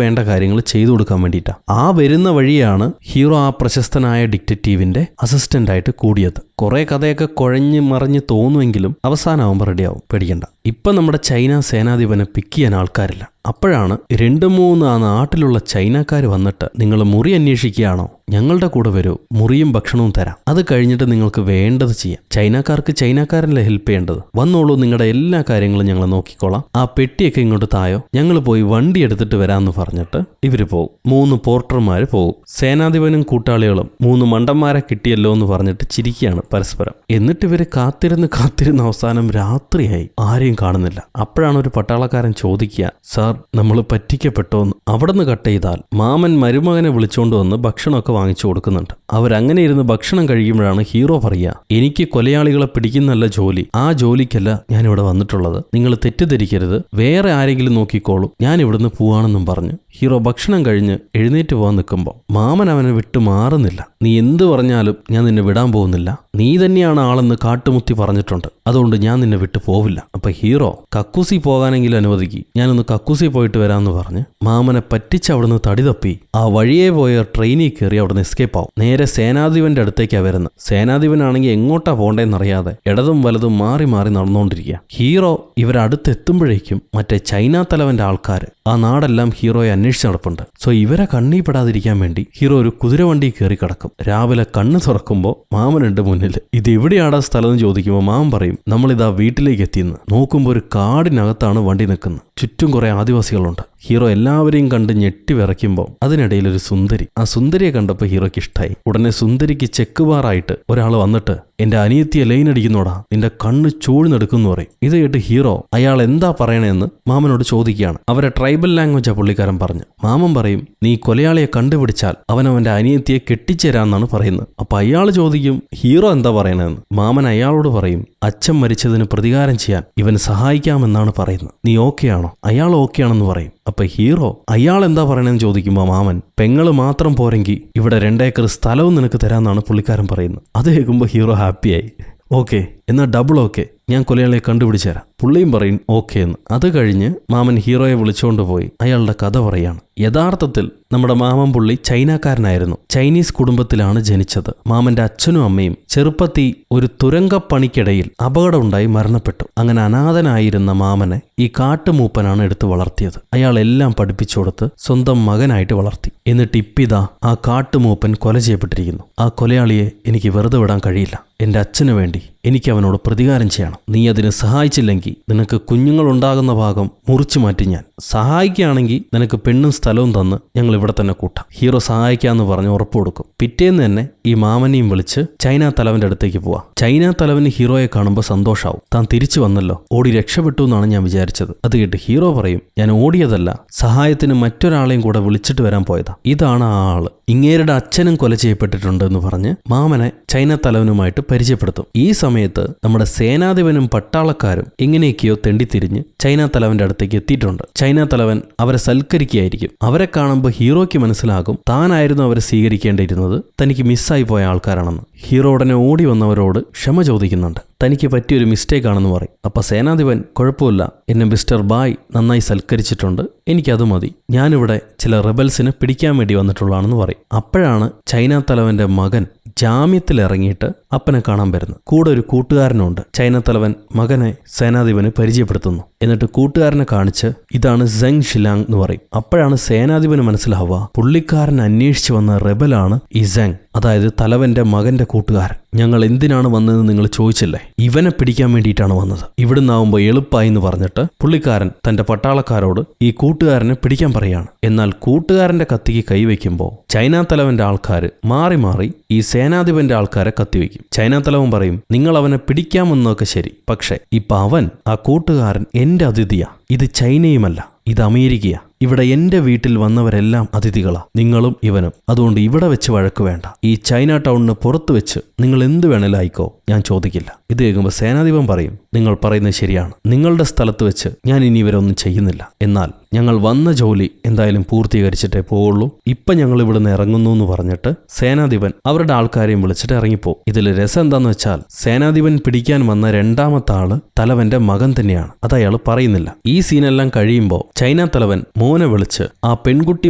വേണ്ട കാര്യങ്ങൾ ചെയ്തു കൊടുക്കാൻ വേണ്ടിയിട്ടാണ്. ആ വരുന്ന വഴിയാണ് ഹീറോ ആ പ്രശസ്തനായ ഡിറ്റക്റ്റീവിന്റെ അസിസ്റ്റന്റ് ആയിട്ട് കൂടിയത്. കുറെ കഥയൊക്കെ കുഴഞ്ഞ് മറിഞ്ഞ് തോന്നുമെങ്കിലും അവസാനമാകുമ്പോൾ റെഡിയാവും, പേടിക്കണ്ട. ഇപ്പം നമ്മുടെ ചൈന സേനാധിപനെ പിക്ക് ചെയ്യാൻ ആൾക്കാരില്ല. അപ്പോഴാണ് 2-3 ആ നാട്ടിലുള്ള ചൈനക്കാർ വന്നിട്ട്, നിങ്ങൾ മുറി അന്വേഷിക്കുകയാണോ, ഞങ്ങളുടെ കൂടെ വരൂ, മുറിയും ഭക്ഷണവും തരാം, അത് കഴിഞ്ഞിട്ട് നിങ്ങൾക്ക് വേണ്ടത് ചെയ്യാം. ചൈനക്കാർക്ക് ചൈനക്കാരല്ലേ ഹെൽപ്പ് ചെയ്യേണ്ടത്, വന്നോളൂ, നിങ്ങളുടെ എല്ലാ കാര്യങ്ങളും ഞങ്ങൾ നോക്കിക്കോളാം, ആ പെട്ടിയൊക്കെ ഇങ്ങോട്ട് തായോ, ഞങ്ങൾ പോയി വണ്ടി എടുത്തിട്ട് വരാമെന്ന് പറഞ്ഞിട്ട് ഇവർ പോകും. 3 പോർട്ടർമാർ പോകും. സേനാധിപനും കൂട്ടാളികളും 3 മണ്ടന്മാരെ കിട്ടിയല്ലോ എന്ന് പറഞ്ഞിട്ട് ചിരിക്കുകയാണ് പരസ്പരം. എന്നിട്ട് ഇവര് കാത്തിരുന്ന് അവസാനം രാത്രിയായി. ആരെയും കാണുന്നില്ല. അപ്പോഴാണ് ഒരു പട്ടാളക്കാരൻ ചോദിക്കുക, സാർ നമ്മൾ പറ്റിക്കപ്പെട്ടോന്ന്. അവിടെ നിന്ന് കട്ട് ചെയ്താൽ മാമൻ മരുമകനെ വിളിച്ചോണ്ട് വന്ന് ഭക്ഷണമൊക്കെ വാങ്ങിച്ചു കൊടുക്കുന്നുണ്ട്. അവരങ്ങനെ ഇരുന്ന് ഭക്ഷണം കഴിക്കുമ്പോഴാണ് ഹീറോ പറയുക, എനിക്ക് കൊലയാളികളെ പിടിക്കുന്നല്ല ജോലി, ആ ജോലിക്കല്ല ഞാൻ ഇവിടെ വന്നിട്ടുള്ളത്, നിങ്ങൾ തെറ്റിദ്ധരിക്കരുത്, വേറെ ആരെങ്കിലും നോക്കിക്കോളൂ, ഞാൻ ഇവിടുന്ന് പോവാണെന്നും പറഞ്ഞു ഹീറോ ഭക്ഷണം കഴിഞ്ഞ് എഴുന്നേറ്റ് പോകാൻ നിൽക്കുമ്പോൾ മാമൻ അവനെ വിട്ടു മാറുന്നില്ല. നീ എന്ത് പറഞ്ഞാലും ഞാൻ നിന്നെ വിടാൻ പോകുന്നില്ല, നീ തന്നെയാണ് ആളെന്ന് കാട്ടുമുത്തി പറഞ്ഞിട്ടുണ്ട്, അതുകൊണ്ട് ഞാൻ നിന്നെ വിട്ടു പോവില്ല. അപ്പൊ ഹീറോ കക്കൂസി പോകാനെങ്കിലും അനുവദിക്കും, ഞാനൊന്ന് കക്കൂസി പോയിട്ട് വരാമെന്ന് പറഞ്ഞ് മാമനെ പറ്റിച്ച് അവിടുന്ന് തടി തപ്പി ആ വഴിയെ പോയ ട്രെയിനിൽ കയറി അവിടുന്ന് എസ്കേപ്പ് ആവും. നേരെ സേനാധിപന്റെ അടുത്തേക്കാണ് വരുന്നത്. സേനാധിപനാണെങ്കിൽ എങ്ങോട്ടാ പോണ്ടേന്നറിയാതെ ഇടതും വലതും മാറി മാറി നടന്നുകൊണ്ടിരിക്കുക. ഹീറോ ഇവരടുത്തെത്തുമ്പോഴേക്കും മറ്റേ ചൈന തലവന്റെ ആൾക്കാർ ആ നാടെല്ലാം ഹീറോയെ അന്വേഷിച്ച് നടപ്പുണ്ട്. സോ ഇവരെ കണ്ണിപ്പെടാതിരിക്കാൻ വേണ്ടി ഹീറോ ഒരു കുതിരവണ്ടി കയറി കിടക്കും. രാവിലെ കണ്ണ് തുറക്കുമ്പോൾ മാമനുണ്ട് മുന്നിൽ. ഇത് എവിടെയാടാ സ്ഥലം എന്ന് ചോദിക്കുമ്പോൾ മാമൻ പറയും, നമ്മളിതാ വീട്ടിലേക്ക് എത്തിയെന്ന്. നോക്കുമ്പോൾ ഒരു കാടിനകത്താണ് വണ്ടി നിൽക്കുന്നത്. ചുറ്റും കുറെ ആദിവാസികളുണ്ട്. ഹീറോ എല്ലാവരെയും കണ്ട് ഞെട്ടി വിറയ്ക്കുമ്പോൾ അതിനിടയിൽ ഒരു സുന്ദരി. ആ സുന്ദരിയെ കണ്ടപ്പോൾ ഹീറോയ്ക്ക് ഇഷ്ടമായി. ഉടനെ സുന്ദരിക്ക് ചെക്കുബാറായിട്ട് ഒരാൾ വന്നിട്ട്, എന്റെ അനിയത്തിയെ ലൈൻ അടിക്കുന്നോടാ, നിന്റെ കണ്ണ് ചൂഴ്ന്നെടുക്കുന്നു പറയും. ഇത് കേട്ട് ഹീറോ അയാൾ എന്താ പറയണേന്ന് മാമനോട് ചോദിക്കുകയാണ്. അവരെ ട്രൈബൽ ലാംഗ്വേജാ പുള്ളിക്കാരൻ പറഞ്ഞു. മാമൻ പറയും, നീ കൊലയാളിയെ കണ്ടുപിടിച്ചാൽ അവനവന്റെ അനിയത്തിയെ കെട്ടിച്ചേരാന്നാണ് പറയുന്നത്. അപ്പൊ അയാൾ ചോദിക്കും, ഹീറോ എന്താ പറയണതെന്ന്. മാമൻ അയാളോട് പറയും, അച്ഛൻ മരിച്ചതിന് പ്രതികാരം ചെയ്യാൻ ഇവൻ സഹായിക്കാമെന്നാണ് പറയുന്നത്, നീ ഓക്കെ ആണോ? അയാൾ ഓക്കെ ആണെന്ന് പറയും. അപ്പൊ ഹീറോ അയാൾ എന്താ പറയണെന്ന് ചോദിക്കുമ്പോൾ മാമൻ, പെങ്ങള് മാത്രം പോരെങ്കിൽ ഇവിടെ 2 ഏക്കർ സ്ഥലവും നിനക്ക് തരാമെന്നാണ് പുള്ളിക്കാരൻ പറയുന്നത്. അത് കേൾക്കുമ്പോൾ ഹീറോ ഹാപ്പിയായി. ഓക്കെ, എന്നാൽ ഡബിൾ ഓക്കെ, ഞാൻ കൊലയാളിയെ കണ്ടുപിടിച്ചു തരാം. പുള്ളിയും പറയും ഓക്കെ എന്ന്. അത് കഴിഞ്ഞ് മാമൻ ഹീറോയെ വിളിച്ചുകൊണ്ട് പോയി അയാളുടെ കഥ പറയാണ്. യഥാർത്ഥത്തിൽ നമ്മുടെ മാമൻ പുള്ളി ചൈനക്കാരനായിരുന്നു. ചൈനീസ് കുടുംബത്തിലാണ് ജനിച്ചത്. മാമന്റെ അച്ഛനും അമ്മയും ചെറുപ്പത്തിൽ ഒരു തുരങ്കപ്പണിക്കിടയിൽ അപകടമുണ്ടായി മരണപ്പെട്ടു. അങ്ങനെ അനാഥനായിരുന്ന മാമനെ ഈ കാട്ടുമൂപ്പനാണ് എടുത്ത് വളർത്തിയത്. അയാൾ എല്ലാം പഠിപ്പിച്ചു കൊടുത്ത് സ്വന്തം മകനായിട്ട് വളർത്തി. എന്നിട്ട് ഇപ്പിതാ ആ കാട്ടുമൂപ്പൻ കൊല ചെയ്യപ്പെട്ടിരിക്കുന്നു. ആ കൊലയാളിയെ എനിക്ക് വെറുതെ വിടാൻ കഴിയില്ല. എന്റെ അച്ഛന് വേണ്ടി എനിക്ക് അവനോട് പ്രതികാരം ചെയ്യണം. നീ അതിന് സഹായിച്ചില്ലെങ്കിൽ നിനക്ക് കുഞ്ഞുങ്ങളുണ്ടാകുന്ന ഭാഗം മുറിച്ചു മാറ്റി ഞാൻ. സഹായിക്കുകയാണെങ്കിൽ നിനക്ക് പെണ്ണും സ്ഥലവും തന്ന് ഞങ്ങൾ ഇവിടെ തന്നെ കൂട്ടാം. ഹീറോ സഹായിക്കാന്ന് പറഞ്ഞ് ഉറപ്പ് കൊടുക്കും. പിറ്റേന്ന് തന്നെ ഈ മാമനെയും വിളിച്ച് ചൈന തലവന്റെ അടുത്തേക്ക് പോവാം. ചൈന തലവന് ഹീറോയെ കാണുമ്പോൾ സന്തോഷാവും. താൻ തിരിച്ചു വന്നല്ലോ, ഓടി രക്ഷപ്പെട്ടു എന്നാണ് ഞാൻ വിചാരിച്ചത്. അത് കേട്ട് ഹീറോ പറയും, ഞാൻ ഓടിയതല്ല, സഹായത്തിന് മറ്റൊരാളെയും കൂടെ വിളിച്ചിട്ട് വരാൻ പോയതാ. ഇതാണ് ആ ആള്. ഇങ്ങേരുടെ അച്ഛനും കൊല ചെയ്യപ്പെട്ടിട്ടുണ്ട് എന്ന് പറഞ്ഞ് മാമനെ ചൈന തലവനുമായിട്ട് പരിചയപ്പെടുത്തും. ഈ സമയത്ത് നമ്മുടെ സേനാധിപനും പട്ടാളക്കാരും എങ്ങനെയൊക്കെയോ തെണ്ടിത്തിരിഞ്ഞ് ചൈന തലവന്റെ അടുത്തേക്ക് എത്തിയിട്ടുണ്ട്. ചൈന തലവൻ അവരെ സൽക്കരിക്കുകയായിരിക്കും. അവരെ കാണുമ്പോൾ ഹീറോയ്ക്ക് മനസ്സിലാകും താനായിരുന്നു അവരെ സ്വീകരിക്കേണ്ടിയിരുന്നത്, തനിക്ക് മിസ്സായി പോയ ആൾക്കാരാണെന്ന്. ഹീറോ ഉടനെ ഓടി വന്നവരോട് ക്ഷമ ചോദിക്കുന്നുണ്ട്. തനിക്ക് പറ്റിയൊരു മിസ്റ്റേക്ക് ആണെന്ന് പറയും. അപ്പൊ സേനാധിപൻ, കുഴപ്പമില്ല, എന്നെ മിസ്റ്റർ ബായ് നന്നായി സൽക്കരിച്ചിട്ടുണ്ട്, എനിക്കത് മതി, ഞാനിവിടെ ചില റെബൽസിനെ പിടിക്കാൻ വേണ്ടി വന്നിട്ടുള്ളതാണെന്ന് പറയും. അപ്പോഴാണ് ചൈന തലവന്റെ മകൻ ജാമ്യത്തിൽ ഇറങ്ങിയിട്ട് അപ്പനെ കാണാൻ വരുന്നത്. കൂടെ ഒരു കൂട്ടുകാരനുണ്ട്. ചൈന തലവൻ മകനെ സേനാധിപന് പരിചയപ്പെടുത്തുന്നു. എന്നിട്ട് കൂട്ടുകാരനെ കാണിച്ച് ഇതാണ് സെങ് ഷിലാങ് എന്ന് പറയും. അപ്പോഴാണ് സേനാധിപന് മനസ്സിലാവുക പുള്ളിക്കാരൻ അന്വേഷിച്ചു വന്ന റെബലാണ് ഈ സെങ്, അതായത് തലവന്റെ മകന്റെ കൂട്ടുകാരൻ. ഞങ്ങൾ എന്തിനാണ് വന്നതെന്ന് നിങ്ങൾ ചോദിച്ചില്ലേ, ഇവനെ പിടിക്കാൻ വേണ്ടിയിട്ടാണ് വന്നത്. ഇവിടുന്നാവുമ്പോൾ എളുപ്പമായി എന്ന് പറഞ്ഞിട്ട് പുള്ളിക്കാരൻ തന്റെ പട്ടാളക്കാരോട് ഈ കൂട്ടുകാരനെ പിടിക്കാൻ പറയാണ്. എന്നാൽ കൂട്ടുകാരന്റെ കത്തിക്ക് കൈവയ്ക്കുമ്പോൾ ചൈന തലവന്റെ ആൾക്കാർ മാറി മാറി ഈ സേനാധിപന്റെ ആൾക്കാരെ കത്തിവെക്കും. ചൈന തലവൻ പറയും, നിങ്ങൾ അവനെ പിടിക്കാമെന്നൊക്കെ ശരി, പക്ഷെ ഇപ്പൊ അവൻ, ആ കൂട്ടുകാരൻ എന്റെ അതിഥിയാ. ഇത് ചൈനയുമല്ല, ഇത് അമേരിക്കയാ. ഇവിടെ എന്റെ വീട്ടിൽ വന്നവരെല്ലാം അതിഥികളാ, നിങ്ങളും ഇവനും. അതുകൊണ്ട് ഇവിടെ വെച്ച് വഴക്ക് വേണ്ട. ഈ ചൈന ടൗണിന് പുറത്ത് വെച്ച് നിങ്ങൾ എന്ത് വേണേലും ആയിക്കോ, ഞാൻ ചോദിക്കില്ല. ഇത് കേൾക്കുമ്പോൾ സേനാധിപൻ പറയും, നിങ്ങൾ പറയുന്നത് ശരിയാണ്, നിങ്ങളുടെ സ്ഥലത്ത് വെച്ച് ഞാൻ ഇനി ഇവരൊന്നും ചെയ്യുന്നില്ല. എന്നാൽ ഞങ്ങൾ വന്ന ജോലി എന്തായാലും പൂർത്തീകരിച്ചിട്ടേ പോവുള്ളൂ. ഇപ്പൊ ഞങ്ങൾ ഇവിടുന്ന് ഇറങ്ങുന്നു എന്ന് പറഞ്ഞിട്ട് സേനാധിപൻ അവരുടെ ആൾക്കാരെയും വിളിച്ചിട്ട് ഇറങ്ങിപ്പോ. ഇതിൽ രസം എന്താന്ന് വെച്ചാൽ സേനാധിപൻ പിടിക്കാൻ വന്ന 2ാമത്തെ ആള് തലവന്റെ മകൻ തന്നെയാണ്. അത് അയാൾ പറയുന്നില്ല. ഈ സീനെല്ലാം കഴിയുമ്പോൾ ചൈന തലവൻ മോനെ വിളിച്ച്, ആ പെൺകുട്ടി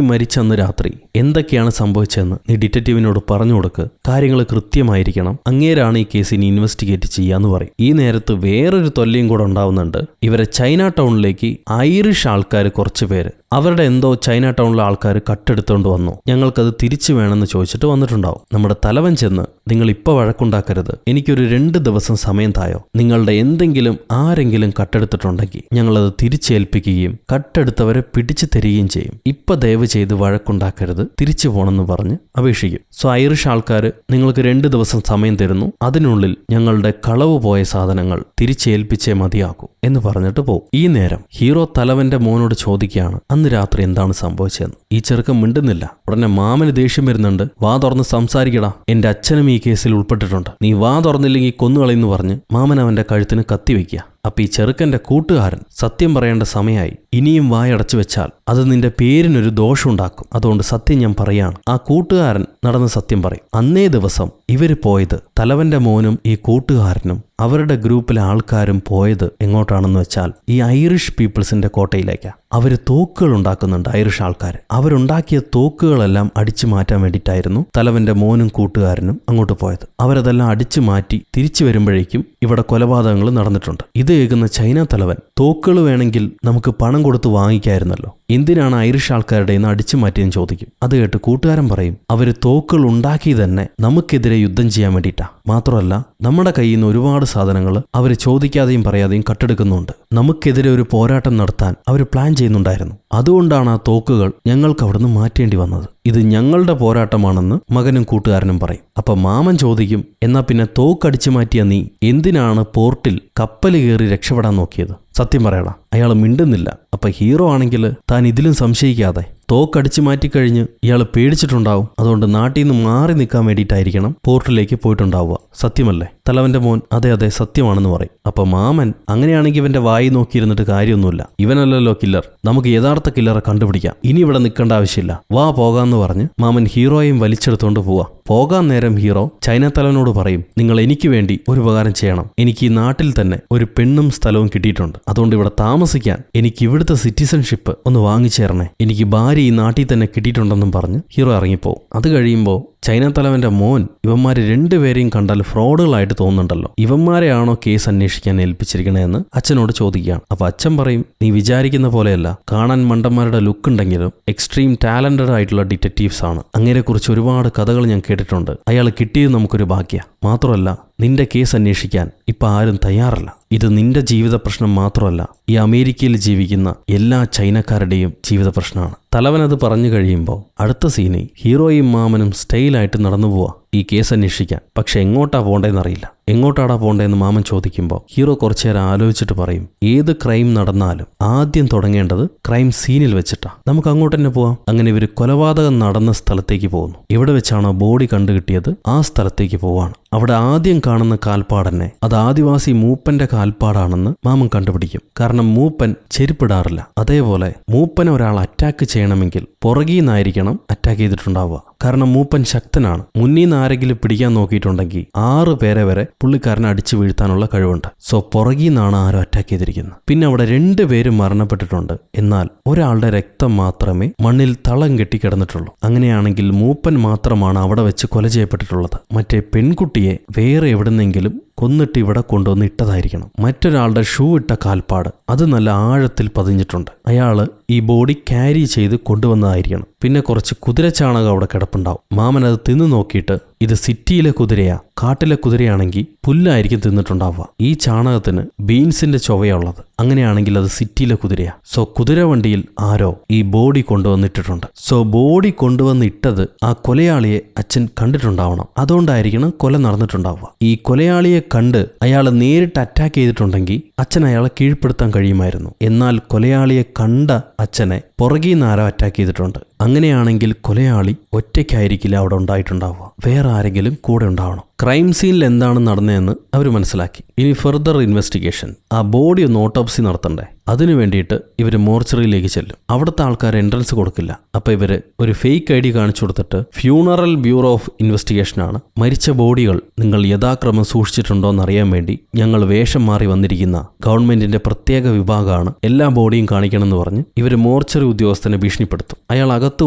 മരിച്ചന്ന് രാത്രി എന്തൊക്കെയാണ് സംഭവിച്ചതെന്ന് നീ ഡിറ്റക്റ്റീവിനോട് പറഞ്ഞു കൊടുക്ക്, കാര്യങ്ങൾ കൃത്യമായിരിക്കണം, അങ്ങേരാണ് ഈ കേസ് ഇനി ഇൻവെസ്റ്റിഗേറ്റ് ചെയ്യാന്ന് പറയും. ഈ നേരത്ത് വേറൊരു തൊല്ലിയും കൂടെ ഉണ്ടാവുന്നുണ്ട്. ഇവരെ ചൈന ടൗണിലേക്ക് ഐറിഷ് ആൾക്കാർ കുറച്ച് പേര് അവരുടെ എന്തോ ചൈന ടൗണിലെ ആൾക്കാർ കട്ടെടുത്തോണ്ട് വന്നു, ഞങ്ങൾക്കത് തിരിച്ചു വേണമെന്ന് ചോദിച്ചിട്ട് വന്നിട്ടുണ്ടാവും. നമ്മുടെ തലവൻ ചെന്ന്, നിങ്ങൾ ഇപ്പൊ വഴക്കുണ്ടാക്കരുത്, എനിക്കൊരു 2 ദിവസം സമയം തായോ, നിങ്ങളുടെ എന്തെങ്കിലും ആരെങ്കിലും കട്ടെടുത്തിട്ടുണ്ടെങ്കിൽ ഞങ്ങളത് തിരിച്ചേൽപ്പിക്കുകയും കട്ടെടുത്തവരെ പിടിച്ചു തരികയും ചെയ്യും. ഇപ്പൊ ദയവ് ചെയ്ത് വഴക്കുണ്ടാക്കരുത്, തിരിച്ചു പോണെന്ന് പറഞ്ഞ് അപേക്ഷിക്കും. സോ ഐറിഷ് ആൾക്കാർ നിങ്ങൾക്ക് 2 ദിവസം സമയം തരുന്നു, അതിനുള്ളിൽ ഞങ്ങളുടെ കളവ് പോയ സാധനങ്ങൾ തിരിച്ചേൽപ്പിച്ചേ മതിയാക്കൂ എന്ന് പറഞ്ഞിട്ട് പോകും. ഈ നേരം ഹീറോ തലവന്റെ മോനോട് ചോദിക്കുകയാണ്, അന്ന് രാത്രി എന്താണ് സംഭവിച്ചതെന്ന്. ഈ ചെറുക്കൻ മിണ്ടുന്നില്ല. ഉടനെ മാമന് ദേഷ്യം വരുന്നുണ്ട്. വാ തുറന്ന് സംസാരിക്കടാ, എന്റെ അച്ഛനും ഈ കേസിൽ ഉൾപ്പെട്ടിട്ടുണ്ട്, നീ വാ തുറന്നില്ലെങ്കിൽ കൊന്നുകളയെന്ന് പറഞ്ഞ് മാമൻ അവന്റെ കഴുത്തിന് കത്തിവെക്കുക. അപ്പൊ ഈ ചെറുക്കന്റെ കൂട്ടുകാരൻ സത്യം പറയേണ്ട സമയമായി, ഇനിയും വായടച്ചു വെച്ചാൽ അത് നിന്റെ പേരിനൊരു ദോഷമുണ്ടാക്കും. അതുകൊണ്ട് സത്യം ഞാൻ പറയാണ്. ആ കൂട്ടുകാരൻ നടന്ന സത്യം പറയും. അന്നേ ദിവസം ഇവര് പോയത്, തലവന്റെ മോനും ഈ കൂട്ടുകാരനും അവരുടെ ഗ്രൂപ്പിലെ ആൾക്കാരും പോയത് എങ്ങോട്ടാണെന്ന് വെച്ചാൽ ഈ ഐറിഷ് പീപ്പിൾസിന്റെ കോട്ടയിലേക്കാണ്. അവര് തോക്കുകൾ ഉണ്ടാക്കുന്നുണ്ട്. ഐറിഷ് ആൾക്കാർ അവരുണ്ടാക്കിയ തോക്കുകളെല്ലാം അടിച്ചു മാറ്റാൻ വേണ്ടിയിട്ടായിരുന്നു തലവന്റെ മോനും കൂട്ടുകാരനും അങ്ങോട്ട് പോയത്. അവരതെല്ലാം അടിച്ചു മാറ്റി തിരിച്ചു വരുമ്പോഴേക്കും ഇവിടെ കൊലപാതകങ്ങൾ നടന്നിട്ടുണ്ട്. ഇത് കേൾക്കുന്ന ചൈന തലവൻ, തോക്കുകൾ വേണമെങ്കിൽ നമുക്ക് പണം കൊടുത്ത് വാങ്ങിക്കായിരുന്നല്ലോ, എന്തിനാണ് ഐറിഷ് ആൾക്കാരുടെ നിന്ന് അടിച്ചു മാറ്റിയെന്ന് ചോദിക്കും. അത് കേട്ട് കൂട്ടുകാരൻ പറയും, അവര് തോക്കുകൾ ഉണ്ടാക്കി തന്നെ നമുക്കെതിരെ യുദ്ധം ചെയ്യാൻ വേണ്ടിയിട്ടാ. മാത്രമല്ല നമ്മുടെ കയ്യിൽ നിന്ന് ഒരുപാട് സാധനങ്ങൾ അവർ ചോദിക്കാതെയും പറയാതെയും കട്ടെടുക്കുന്നുണ്ട്. നമുക്കെതിരെ ഒരു പോരാട്ടം നടത്താൻ അവർ പ്ലാൻ ചെയ്യുന്നുണ്ടായിരുന്നു. അതുകൊണ്ടാണ് ആ തോക്കുകൾ ഞങ്ങൾക്ക് അവിടുന്ന് മാറ്റേണ്ടി വന്നത്. ഇത് ഞങ്ങളുടെ പോരാട്ടമാണെന്ന് മകനും കൂട്ടുകാരനും പറയും. അപ്പൊ മാമൻ ചോദിക്കും, എന്നാ പിന്നെ തോക്കടിച്ചു മാറ്റിയ നീ എന്തിനാണ് പോർട്ടിൽ കപ്പൽ കയറി രക്ഷപ്പെടാൻ നോക്കിയത്? സത്യം പറയടാ. അയാൾ മിണ്ടുന്നില്ല. അപ്പൊ ഹീറോ ആണെങ്കിൽ താൻ ഇതിലും സംശയിക്കാതെ തോക്കടിച്ചു മാറ്റിക്കഴിഞ്ഞ് ഇയാൾ പേടിച്ചിട്ടുണ്ടാവും. അതുകൊണ്ട് നാട്ടിൽ നിന്ന് മാറി നിൽക്കാൻ വേണ്ടിയിട്ടായിരിക്കണം പോർട്ടിലേക്ക് പോയിട്ടുണ്ടാവുക. സത്യമല്ലേ? തലവന്റെ മോൻ അതെ അതെ സത്യമാണെന്ന് പറയും. അപ്പൊ മാമൻ, അങ്ങനെയാണെങ്കിൽ ഇവന്റെ വായി നോക്കിയിരുന്നിട്ട് കാര്യമൊന്നുമില്ല, ഇവനല്ലല്ലോ കില്ലർ, നമുക്ക് യഥാർത്ഥ കില്ലറെ കണ്ടുപിടിക്കാം, ഇനി ഇവിടെ നിൽക്കേണ്ട ആവശ്യമില്ല, വാ പോകാന്ന് പറഞ്ഞ് മാമൻ ഹീറോയെയും വലിച്ചെടുത്തോണ്ട് പോവാ. പോകാൻ നേരം ഹീറോ ചൈന തലവനോട് പറയും, നിങ്ങൾ എനിക്ക് വേണ്ടി ഒരു ഉപകാരം ചെയ്യണം. എനിക്ക് ഈ നാട്ടിൽ തന്നെ ഒരു പെണ്ണും സ്ഥലവും കിട്ടിയിട്ടുണ്ട്. അതുകൊണ്ട് ഇവിടെ താമസിക്കാൻ എനിക്ക് ഇവിടുത്തെ സിറ്റിസൺഷിപ്പ് ഒന്ന് വാങ്ങിച്ചേരണേ. എനിക്ക് ഭാര്യ ഈ നാട്ടിൽ തന്നെ കിട്ടിയിട്ടുണ്ടെന്നും പറഞ്ഞ് ഹീറോ ഇറങ്ങിപ്പോവും. അത് കഴിയുമ്പോൾ ചൈന തലവന്റെ മോൻ, ഇവന്മാര് രണ്ടുപേരെയും കണ്ടാൽ ഫ്രോഡുകളായിട്ട് തോന്നുന്നുണ്ടല്ലോ, ഇവന്മാരെയാണോ കേസ് അന്വേഷിക്കാൻ ഏൽപ്പിച്ചിരിക്കണേന്ന് അച്ഛനോട് ചോദിക്കുകയാണ്. അപ്പൊ അച്ഛൻ പറയും, നീ വിചാരിക്കുന്ന പോലെയല്ല, കാണാൻ മണ്ടന്മാരുടെ ലുക്ക് ഉണ്ടെങ്കിലും എക്സ്ട്രീം ടാലന്റഡ് ആയിട്ടുള്ള ഡിറ്റക്റ്റീവ്സ് ആണ്. അങ്ങനെക്കുറിച്ച് ഒരുപാട് കഥകൾ ഞാൻ കേട്ടിട്ടുണ്ട്. അയാൾ കിട്ടിയത് നമുക്കൊരു ഭാഗ്യ. മാത്രമല്ല നിന്റെ കേസ് അന്വേഷിക്കാൻ ഇപ്പൊ ആരും തയ്യാറല്ല. ഇത് നിന്റെ ജീവിത പ്രശ്നം മാത്രമല്ല, ഈ അമേരിക്കയിൽ ജീവിക്കുന്ന എല്ലാ ചൈനക്കാരുടെയും ജീവിത പ്രശ്നമാണ്. തലവനത് പറഞ്ഞു കഴിയുമ്പോൾ അടുത്ത സീനിൽ ഹീറോയും മാമനും സ്റ്റൈലായിട്ട് നടന്നു പോവാ ഈ കേസ് അന്വേഷിക്കാൻ. പക്ഷെ എങ്ങോട്ടാ പോണ്ടേന്നറിയില്ല. എങ്ങോട്ടാടാ പോണ്ടേന്ന് മാമൻ ചോദിക്കുമ്പോൾ ഹീറോ കുറച്ചേരം ആലോചിച്ചിട്ട് പറയും, ഏത് ക്രൈം നടന്നാലും ആദ്യം തുടങ്ങേണ്ടത് ക്രൈം സീനിൽ വെച്ചിട്ടാ, നമുക്ക് അങ്ങോട്ട് തന്നെ പോവാം. അങ്ങനെ ഇവർ കൊലപാതകം നടന്ന സ്ഥലത്തേക്ക് പോകുന്നു. എവിടെ വെച്ചാണോ ബോഡി കണ്ടുകിട്ടിയത് ആ സ്ഥലത്തേക്ക് പോവാണ്. അവിടെ ആദ്യം കാണുന്ന കാൽപ്പാടന്നെ അത് ആദിവാസി മൂപ്പന്റെ കാൽപ്പാടാണെന്ന് മാമൻ കണ്ടുപിടിക്കും. കാരണം മൂപ്പൻ ചെരുപ്പിടാറില്ല. അതേപോലെ മൂപ്പനെ ഒരാൾ അറ്റാക്ക് ചെയ്യണമെങ്കിൽ പുറകീന്നായിരിക്കണം അറ്റാക്ക് ചെയ്തിട്ടുണ്ടാവുക. കാരണം മൂപ്പൻ ശക്തനാണ്. മുന്നിൽ നിന്ന് ആരെങ്കിലും പിടിക്കാൻ നോക്കിയിട്ടുണ്ടെങ്കിൽ 6 പേരെ വരെ പുള്ളിക്കാരനെ അടിച്ചു വീഴ്ത്താനുള്ള കഴിവുണ്ട്. സോ പുറകീന്നാണ് ആരോ അറ്റാക്ക് ചെയ്തിരിക്കുന്നത്. പിന്നെ അവിടെ 2 പേരും മരണപ്പെട്ടിട്ടുണ്ട്. എന്നാൽ ഒരാളുടെ രക്തം മാത്രമേ മണ്ണിൽ തളം കെട്ടിക്കിടന്നിട്ടുള്ളൂ. അങ്ങനെയാണെങ്കിൽ മൂപ്പൻ മാത്രമാണ് അവിടെ വെച്ച് കൊല ചെയ്യപ്പെട്ടിട്ടുള്ളത്. മറ്റേ പെൺകുട്ടിയെ വേറെ എവിടുന്നെങ്കിലും കൊന്നിട്ട് ഇവിടെ കൊണ്ടുവന്ന് ഇട്ടതായിരിക്കണം. മറ്റൊരാളുടെ ഷൂ ഇട്ട കാൽപ്പാട് അത് നല്ല ആഴത്തിൽ പതിഞ്ഞിട്ടുണ്ട്. അയാള് ഈ ബോഡി ക്യാരി ചെയ്ത് കൊണ്ടുവന്നതായിരിക്കണം. പിന്നെ കുറച്ച് കുതിരച്ചാണകം അവിടെ കിടപ്പുണ്ടാവും. മാമൻ അത് തിന്നു നോക്കിയിട്ട് ഇത് സിറ്റിയിലെ കുതിരയാ, കാട്ടിലെ കുതിരയാണെങ്കിൽ പുല്ലായിരിക്കും തിന്നിട്ടുണ്ടാവുക. ഈ ചാണകത്തിന് ബീൻസിന്റെ ചൊവയുള്ളത്. അങ്ങനെയാണെങ്കിൽ അത് സിറ്റിയിലെ കുതിരയാ. സോ കുതിരവണ്ടിയിൽ ആരോ ഈ ബോഡി കൊണ്ടുവന്നിട്ടിട്ടുണ്ട്. സോ ബോഡി കൊണ്ടുവന്നിട്ടത് ആ കൊലയാളിയെ അച്ഛൻ കണ്ടിട്ടുണ്ടാവണം. അതുകൊണ്ടായിരിക്കണം കൊല നടന്നിട്ടുണ്ടാവുക. ഈ കൊലയാളിയെ കണ്ട് അയാൾ നേരിട്ട് അറ്റാക്ക് ചെയ്തിട്ടുണ്ടെങ്കിൽ അച്ഛൻ അയാളെ കീഴ്പ്പെടുത്താൻ കഴിയുമായിരുന്നു. എന്നാൽ കൊലയാളിയെ കണ്ട അച്ഛനെ പുറകീന്ന് ആരോ അറ്റാക്ക് ചെയ്തിട്ടുണ്ട്. അങ്ങനെയാണെങ്കിൽ കൊലയാളി ഒറ്റയ്ക്കായിരിക്കില്ല അവിടെ ഉണ്ടായിട്ടുണ്ടാവുക, വേറെ ആരെങ്കിലും കൂടെ ഉണ്ടാവണം. ക്രൈം സീനിൽ എന്താണ് നടന്നതെന്ന് അവർ മനസ്സിലാക്കി. ഇനി ഫെർദർ ഇൻവെസ്റ്റിഗേഷൻ, ആ ബോഡി ഒന്ന് ഓട്ടോപ്സി നടത്തണ്ടേ. അതിനു വേണ്ടിയിട്ട് ഇവർ മോർച്ചറിയിലേക്ക് ചെല്ലും. അവിടുത്തെ ആൾക്കാർ എൻട്രൻസ് കൊടുക്കില്ല. അപ്പൊ ഇവര് ഒരു ഫേക്ക് ID കാണിച്ചു കൊടുത്തിട്ട് ഫ്യൂണറൽ ബ്യൂറോ ഓഫ് ഇൻവെസ്റ്റിഗേഷനാണ്, മരിച്ച ബോഡികൾ നിങ്ങൾ യഥാക്രമം സൂക്ഷിച്ചിട്ടുണ്ടോ എന്നറിയാൻ വേണ്ടി ഞങ്ങൾ വേഷം മാറി വന്നിരിക്കുന്ന ഗവൺമെന്റിന്റെ പ്രത്യേക വിഭാഗമാണ്, എല്ലാ ബോഡിയും കാണിക്കണമെന്ന് പറഞ്ഞ് ഇവർ മോർച്ചറി ഉദ്യോഗസ്ഥനെ ഭീഷണിപ്പെടുത്തും. അയാൾ അകത്ത്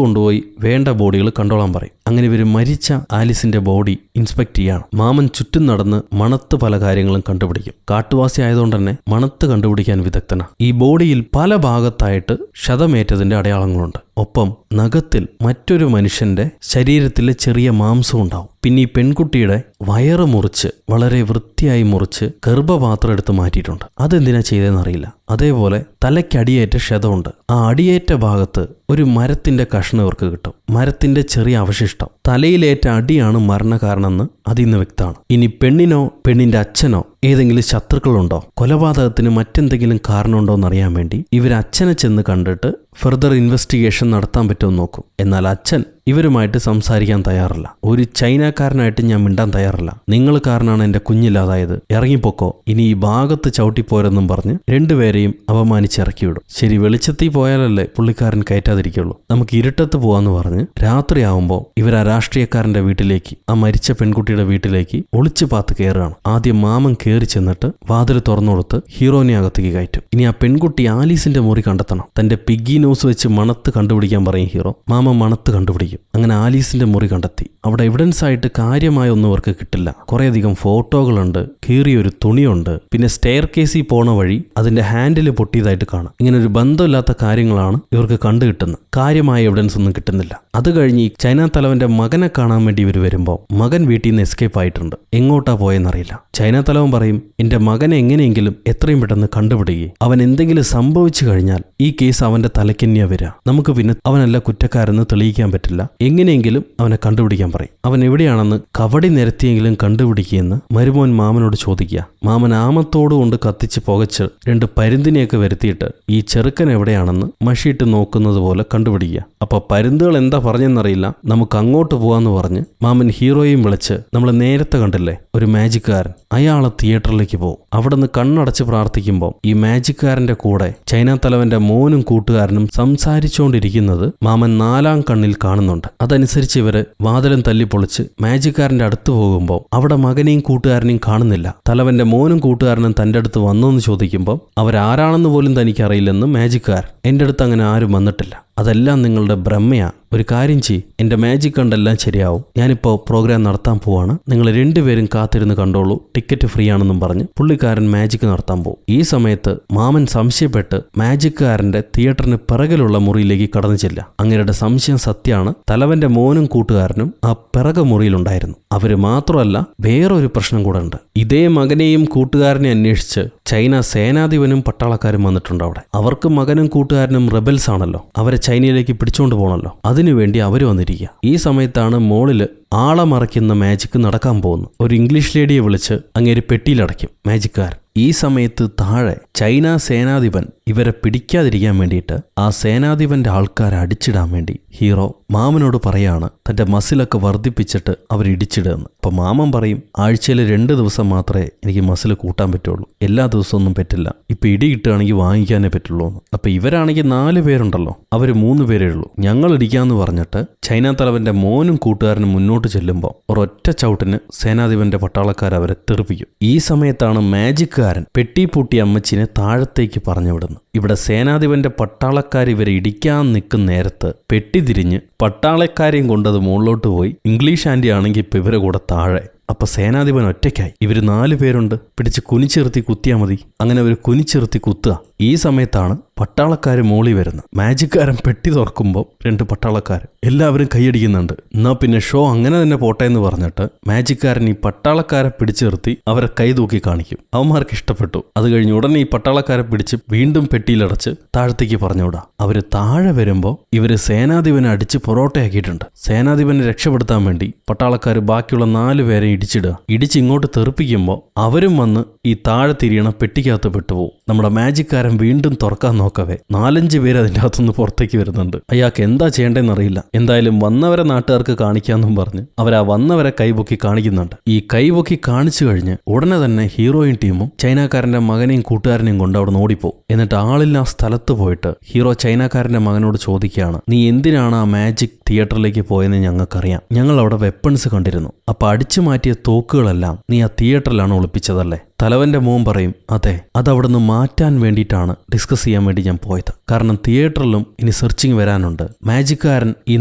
കൊണ്ടുപോയി വേണ്ട ബോഡികൾ കണ്ടോളാൻ പറയും. അങ്ങനെ ഇവർ മരിച്ച ആലിസിന്റെ ബോഡി ഇൻസ്പെക്ട് ചെയ്യാണ്. മാമൻ ചുറ്റും നടന്ന് മണത്ത് പല കാര്യങ്ങളും കണ്ടുപിടിക്കും. കാട്ടുവാസി ആയതുകൊണ്ട് തന്നെ മണത്ത് കണ്ടുപിടിക്കാൻ വിദഗ്ധനാണ്. ഈ ബോഡിയിൽ പല ഭാഗത്തായിട്ട് ക്ഷതമേറ്റതിന്റെ അടയാളങ്ങളുണ്ട്. ഒപ്പം നഖത്തിൽ മറ്റൊരു മനുഷ്യന്റെ ശരീരത്തിലെ ചെറിയ മാംസം ഉണ്ടാവും. പിന്നെ ഈ പെൺകുട്ടിയുടെ വയറ് മുറിച്ച് വളരെ വൃത്തിയായി മുറിച്ച് ഗർഭപാത്രം എടുത്ത് മാറ്റിയിട്ടുണ്ട്. അതെന്തിനാ ചെയ്തതെന്നറിയില്ല. അതേപോലെ തലയ്ക്കടിയേറ്റ ക്ഷതമുണ്ട്. ആ അടിയേറ്റ ഭാഗത്ത് ഒരു മരത്തിന്റെ കഷ്ണം ഇവർക്ക് കിട്ടും. മരത്തിന്റെ ചെറിയ അവശിഷ്ടം. തലയിലേറ്റ അടിയാണ് മരണകാരണമെന്ന് അതിന്ന് വ്യക്തമാണ്. ഇനി പെണ്ണിനോ പെണ്ണിന്റെ അച്ഛനോ ഏതെങ്കിലും ശത്രുക്കളുണ്ടോ, കൊലപാതകത്തിന് മറ്റെന്തെങ്കിലും കാരണമുണ്ടോ എന്നറിയാൻ വേണ്ടി ഇവർ അച്ഛനെ ചെന്ന് കണ്ടിട്ട് ഫെർദർ ഇൻവെസ്റ്റിഗേഷൻ നടത്താൻ പറ്റുമെന്ന് നോക്കും. എന്നാൽ അച്ഛൻ ഇവരുമായിട്ട് സംസാരിക്കാൻ തയ്യാറല്ല. ഒരു ചൈനക്കാരനായിട്ട് ഞാൻ മിണ്ടാൻ തയ്യാറല്ല. നിങ്ങൾ കാരണമാണ് എന്റെ കുഞ്ഞില്ലാതായത്, ഇറങ്ങിപ്പോക്കോ, ഇനി ഈ ഭാഗത്ത് ചവിട്ടിപ്പോരെന്നും പറഞ്ഞ് രണ്ടുപേരെയും അപമാനിച്ച് ഇറക്കിവിടും. ശരി, വെളിച്ചത്തിൽ പോയാലല്ലേ പുള്ളിക്കാരൻ കയറ്റാതിരിക്കുള്ളൂ. നമുക്ക് ഇരുട്ടത്ത് പോവാന്ന് പറഞ്ഞ് രാത്രിയാവുമ്പോൾ ഇവർ ആ രാഷ്ട്രീയക്കാരന്റെ വീട്ടിലേക്ക്, ആ മരിച്ച പെൺകുട്ടിയുടെ വീട്ടിലേക്ക് ഒളിച്ചു പാത്ത് കയറുകയാണ്. ആദ്യം മാമൻ കയറി ചെന്നിട്ട് വാതിൽ തുറന്നുകൊടുത്ത് ഹീറോനെ അകത്തേക്ക് കയറ്റും. ഇനി ആ പെൺകുട്ടി ആലീസിന്റെ മുറി കണ്ടെത്തണം. തന്റെ പിഗ്ഗി നോസ് വെച്ച് മണത്ത് കണ്ടുപിടിക്കാൻ പറയും ഹീറോ. മാമൻ മണത്ത് കണ്ടുപിടിക്കും. അങ്ങനെ ആലീസിന്റെ മുറി കണ്ടെത്തി. അവിടെ എവിഡൻസ് ആയിട്ട് കാര്യമായ ഒന്നും അവർക്ക് കിട്ടില്ല. കുറേയധികം ഫോട്ടോകളുണ്ട്, കീറിയൊരു തുണിയുണ്ട്, പിന്നെ സ്റ്റെയർ കേസിൽ പോണ വഴി അതിന്റെ ഹാൻഡിൽ പൊട്ടിയതായിട്ട് കാണാം. ഇങ്ങനെ ഒരു ബന്ധമില്ലാത്ത കാര്യങ്ങളാണ് ഇവർക്ക് കണ്ടു കിട്ടുന്നത്. കാര്യമായ എവിഡൻസ് ഒന്നും കിട്ടുന്നില്ല. അത് കഴിഞ്ഞ് ഈ ചൈന തലവന്റെ മകനെ കാണാൻ വേണ്ടി ഇവർ വരുമ്പോൾ മകൻ വീട്ടിൽ നിന്ന് എസ്കേപ്പ് ആയിട്ടുണ്ട്. എങ്ങോട്ടാ പോയെന്നറിയില്ല. ചൈന തലവൻ പറയും, എന്റെ മകനെ എങ്ങനെയെങ്കിലും എത്രയും പെട്ടെന്ന് കണ്ടുപിടിക്കുക. അവൻ എന്തെങ്കിലും സംഭവിച്ചു കഴിഞ്ഞാൽ ഈ കേസ് അവന്റെ തലയ്ക്കന്നെയാ വരിക. നമുക്ക് പിന്നെ അവനല്ല കുറ്റക്കാരെന്ന് തെളിയിക്കാൻ പറ്റില്ല. എങ്ങനെയെങ്കിലും അവനെ കണ്ടുപിടിക്കാൻ പറയും. അവൻ എവിടെയാണെന്ന് കവടി നിരത്തിയെങ്കിലും കണ്ടുപിടിക്കുകയെന്ന് മരുമോൻ മാമനോട് ചോദിക്കുക. മാമൻ ആമത്തോടുകൊണ്ട് കത്തിച്ച് പുകച്ച് 2 പരുന്തിനെയൊക്കെ വരുത്തിയിട്ട് ഈ ചെറുക്കൻ എവിടെയാണെന്ന് മഷിയിട്ട് നോക്കുന്നത് പോലെ കണ്ടുപിടിക്കുക. അപ്പൊ പരുന്തുകൾ എന്താ പറഞ്ഞെന്നറിയില്ല. നമുക്ക് അങ്ങോട്ട് പോവാന്ന് പറഞ്ഞ് മാമൻ ഹീറോയെയും വിളിച്ച്, നമ്മൾ നേരത്തെ കണ്ടില്ലേ ഒരു മാജിക്കാരൻ, അയാളെ തിയേറ്ററിലേക്ക് പോകും. അവിടെ നിന്ന് കണ്ണടച്ച് പ്രാർത്ഥിക്കുമ്പോൾ ഈ മാജിക്കാരന്റെ കൂടെ ചൈന തലവന്റെ മോനും കൂട്ടുകാരനും സംസാരിച്ചുകൊണ്ടിരിക്കുന്നത് മാമൻ 4ാം കണ്ണിൽ കാണുന്നുണ്ട്. അതനുസരിച്ച് ഇവര് വാതിലും തല്ലിപ്പൊളിച്ച് മാജിക്കാരന്റെ അടുത്ത് പോകുമ്പോൾ അവിടെ മകനെയും കൂട്ടുകാരനെയും കാണുന്നില്ല. തലവന്റെ മോനും കൂട്ടുകാരനും തന്റെ അടുത്ത് വന്നോന്ന് ചോദിക്കുമ്പോൾ അവരാരാണെന്ന് പോലും തനിക്കറിയില്ലെന്ന് മാജിക്കാരൻ. എന്റെ അടുത്ത് അങ്ങനെ ആരും വന്നിട്ടില്ല, അതെല്ലാം നിങ്ങളുടെ ഭ്രമയാ. ഒരു കാര്യം ചെയ്യ്, എന്റെ മാജിക് കണ്ടെല്ലാം ശരിയാവും. ഞാനിപ്പോൾ പ്രോഗ്രാം നടത്താൻ പോവാണ്, നിങ്ങൾ 2 പേരും കാത്തിരുന്ന് കണ്ടോളൂ, ടിക്കറ്റ് ഫ്രീ ആണെന്നും പറഞ്ഞ് പുള്ളിക്കാരൻ മാജിക് നടത്താൻ പോകും. ഈ സമയത്ത് മാമൻ സംശയപ്പെട്ട് മാജിക്കാരന്റെ തിയേറ്ററിന് പിറകിലുള്ള മുറിയിലേക്ക് കടന്നു ചെല്ല. അങ്ങേരുടെ സംശയം സത്യമാണ്. തലവന്റെ മോനും കൂട്ടുകാരനും ആ പിറക മുറിയിലുണ്ടായിരുന്നു. അവര് മാത്രമല്ല, വേറൊരു പ്രശ്നം കൂടെ ഉണ്ട്. ഇതേ മകനെയും കൂട്ടുകാരനെ അന്വേഷിച്ച് ചൈന സേനാധിപനും പട്ടാളക്കാരും വന്നിട്ടുണ്ട് അവിടെ. അവർക്ക് മകനും കൂട്ടുകാരനും റെബൽസ് ആണല്ലോ, അവരെ ചൈനയിലേക്ക് പിടിച്ചോണ്ട് പോകണല്ലോ. അതിനുവേണ്ടി അവർ വന്നിരിക്കുക. ഈ സമയത്താണ് മോളില് ആളെ മറയ്ക്കുന്ന മാജിക് നടക്കാൻ പോകുന്നു. ഒരു ഇംഗ്ലീഷ് ലേഡിയെ വിളിച്ച് അങ്ങേര് പെട്ടിയിലടയ്ക്കും മാജിക്കാരൻ. ഈ സമയത്ത് താഴെ ചൈന സേനാധിപൻ ഇവരെ പിടിക്കാതിരിക്കാൻ വേണ്ടിയിട്ട് ആ സേനാധിപന്റെ ആൾക്കാരെ അടിച്ചിടാൻ വേണ്ടി ഹീറോ മാമനോട് പറയാണ് തന്റെ മസിലൊക്കെ വർദ്ധിപ്പിച്ചിട്ട് അവർ ഇടിച്ചിടുകയെന്ന്. അപ്പൊ മാമൻ പറയും, ആഴ്ചയിൽ 2 ദിവസം മാത്രമേ എനിക്ക് മസിൽ കൂട്ടാൻ പറ്റുള്ളൂ, എല്ലാ ദിവസമൊന്നും പറ്റില്ല, ഇപ്പൊ ഇടി കിട്ടുകയാണെങ്കിൽ വാങ്ങിക്കാനേ പറ്റുള്ളൂ എന്ന്. അപ്പൊ ഇവരാണെങ്കിൽ 4 പേരുണ്ടല്ലോ, അവര് 3 പേരേ ഉള്ളൂ. ഞങ്ങൾ ഇടിക്കാന്ന് പറഞ്ഞിട്ട് ചൈന തലവന്റെ മോനും കൂട്ടുകാരനും മുന്നോട്ട് ചെല്ലുമ്പോൾ ഒരൊറ്റ ചവിട്ടിന് സേനാധിപന്റെ പട്ടാളക്കാർ അവരെ തെറിപ്പിക്കും. ഈ സമയത്താണ് മാജിക്കാരൻ പെട്ടി പൂട്ടി അമ്മച്ചിനെ താഴത്തേക്ക് പറഞ്ഞു വിടുന്നത്. ഇവിടെ സേനാധിപന്റെ പട്ടാളക്കാർ ഇവരെ ഇടിക്കാൻ നിൽക്കുന്ന നേരത്ത് പെട്ടി തിരിഞ്ഞ് പട്ടാളക്കാരെയും കൊണ്ടത് മുകളിലോട്ട് പോയി. ഇംഗ്ലീഷ് ആന്റി ആണെങ്കിൽ ഇപ്പൊ ഇവരെ കൂടെ താഴെ. അപ്പൊ സേനാധിപൻ ഒറ്റയ്ക്കായി. ഇവര് 4 പേരുണ്ട്, പിടിച്ച് കുനിച്ചിർത്തി കുത്തിയാൽ മതി. അങ്ങനെ അവർ കുനിച്ചിർത്തി കുത്തുക. ഈ സമയത്താണ് പട്ടാളക്കാർ മോളി വരുന്നത്. മാജിക്കാരൻ പെട്ടി തുറക്കുമ്പോൾ 2 പട്ടാളക്കാർ എല്ലാവരും കൈയടിക്കുന്നുണ്ട്. എന്നാ പിന്നെ ഷോ അങ്ങനെ തന്നെ പോട്ടെ എന്ന് പറഞ്ഞിട്ട് മാജിക്കാരൻ ഈ പട്ടാളക്കാരെ പിടിച്ചു നിർത്തി അവരെ കൈ തൂക്കി കാണിക്കും. അവന്മാർക്ക് ഇഷ്ടപ്പെട്ടു. അത് കഴിഞ്ഞ് ഉടനെ ഈ പട്ടാളക്കാരെ പിടിച്ച് വീണ്ടും പെട്ടിയിലടച്ച് താഴത്തേക്ക് പറഞ്ഞുവിടാ. അവര് താഴെ വരുമ്പോൾ ഇവര് സേനാധിപനെ അടിച്ച് പൊറോട്ടയാക്കിയിട്ടുണ്ട്. സേനാധിപനെ രക്ഷപ്പെടുത്താൻ വേണ്ടി പട്ടാളക്കാർ ബാക്കിയുള്ള 4 പേരെ ഇടിച്ചിടുക. ഇടിച്ച് ഇങ്ങോട്ട് തെറിപ്പിക്കുമ്പോൾ അവരും വന്ന് ഈ താഴെ തിരിയണ പെട്ടിക്കകത്ത് പെട്ടുപോകും. നമ്മുടെ മാജിക്കാരൻ വീണ്ടും തുറക്കാൻ നോക്കവേ 4-5 പേര് അതിൻ്റെ അകത്തുനിന്ന് പുറത്തേക്ക് വരുന്നുണ്ട്. അയാൾക്ക് എന്താ ചെയ്യേണ്ടതെന്നറിയില്ല. എന്തായാലും വന്നവരെ നാട്ടുകാർക്ക് കാണിക്കാന്നും പറഞ്ഞ് അവരാ വന്നവരെ കൈപൊക്കി കാണിക്കുന്നുണ്ട്. ഈ കൈപൊക്കി കാണിച്ചു കഴിഞ്ഞ് ഉടനെ തന്നെ ഹീറോയും ടീമും ചൈനക്കാരന്റെ മകനെയും കൂട്ടുകാരനെയും കൊണ്ട് അവിടെ ഓടിപ്പോവും. എന്നിട്ട് ആളില്ല സ്ഥലത്ത് പോയിട്ട് ഹീറോ ചൈനക്കാരന്റെ മകനോട് ചോദിക്കുകയാണ്, നീ എന്തിനാണ് ആ മാജിക് തിയേറ്ററിലേക്ക് പോയെന്ന് ഞങ്ങൾക്കറിയാം, ഞങ്ങൾ അവിടെ വെപ്പൺസ് കണ്ടിരുന്നു. അപ്പൊ അടിച്ചു മാറ്റിയ തോക്കുകളെല്ലാം നീ ആ തിയേറ്ററിലാണ് ഒളിപ്പിച്ചതല്ലേ? തലവന്റെ മോൻ പറയും, അതെ, അതവിടുന്ന് മാറ്റാൻ വേണ്ടിയിട്ടാണ് ഡിസ്കസ് ചെയ്യാൻ വേണ്ടി ഞാൻ പോയത്. കാരണം തിയേറ്ററിലും ഇനി സെർച്ചിങ് വരാനുണ്ട്. മാജിക്കാരൻ ഈ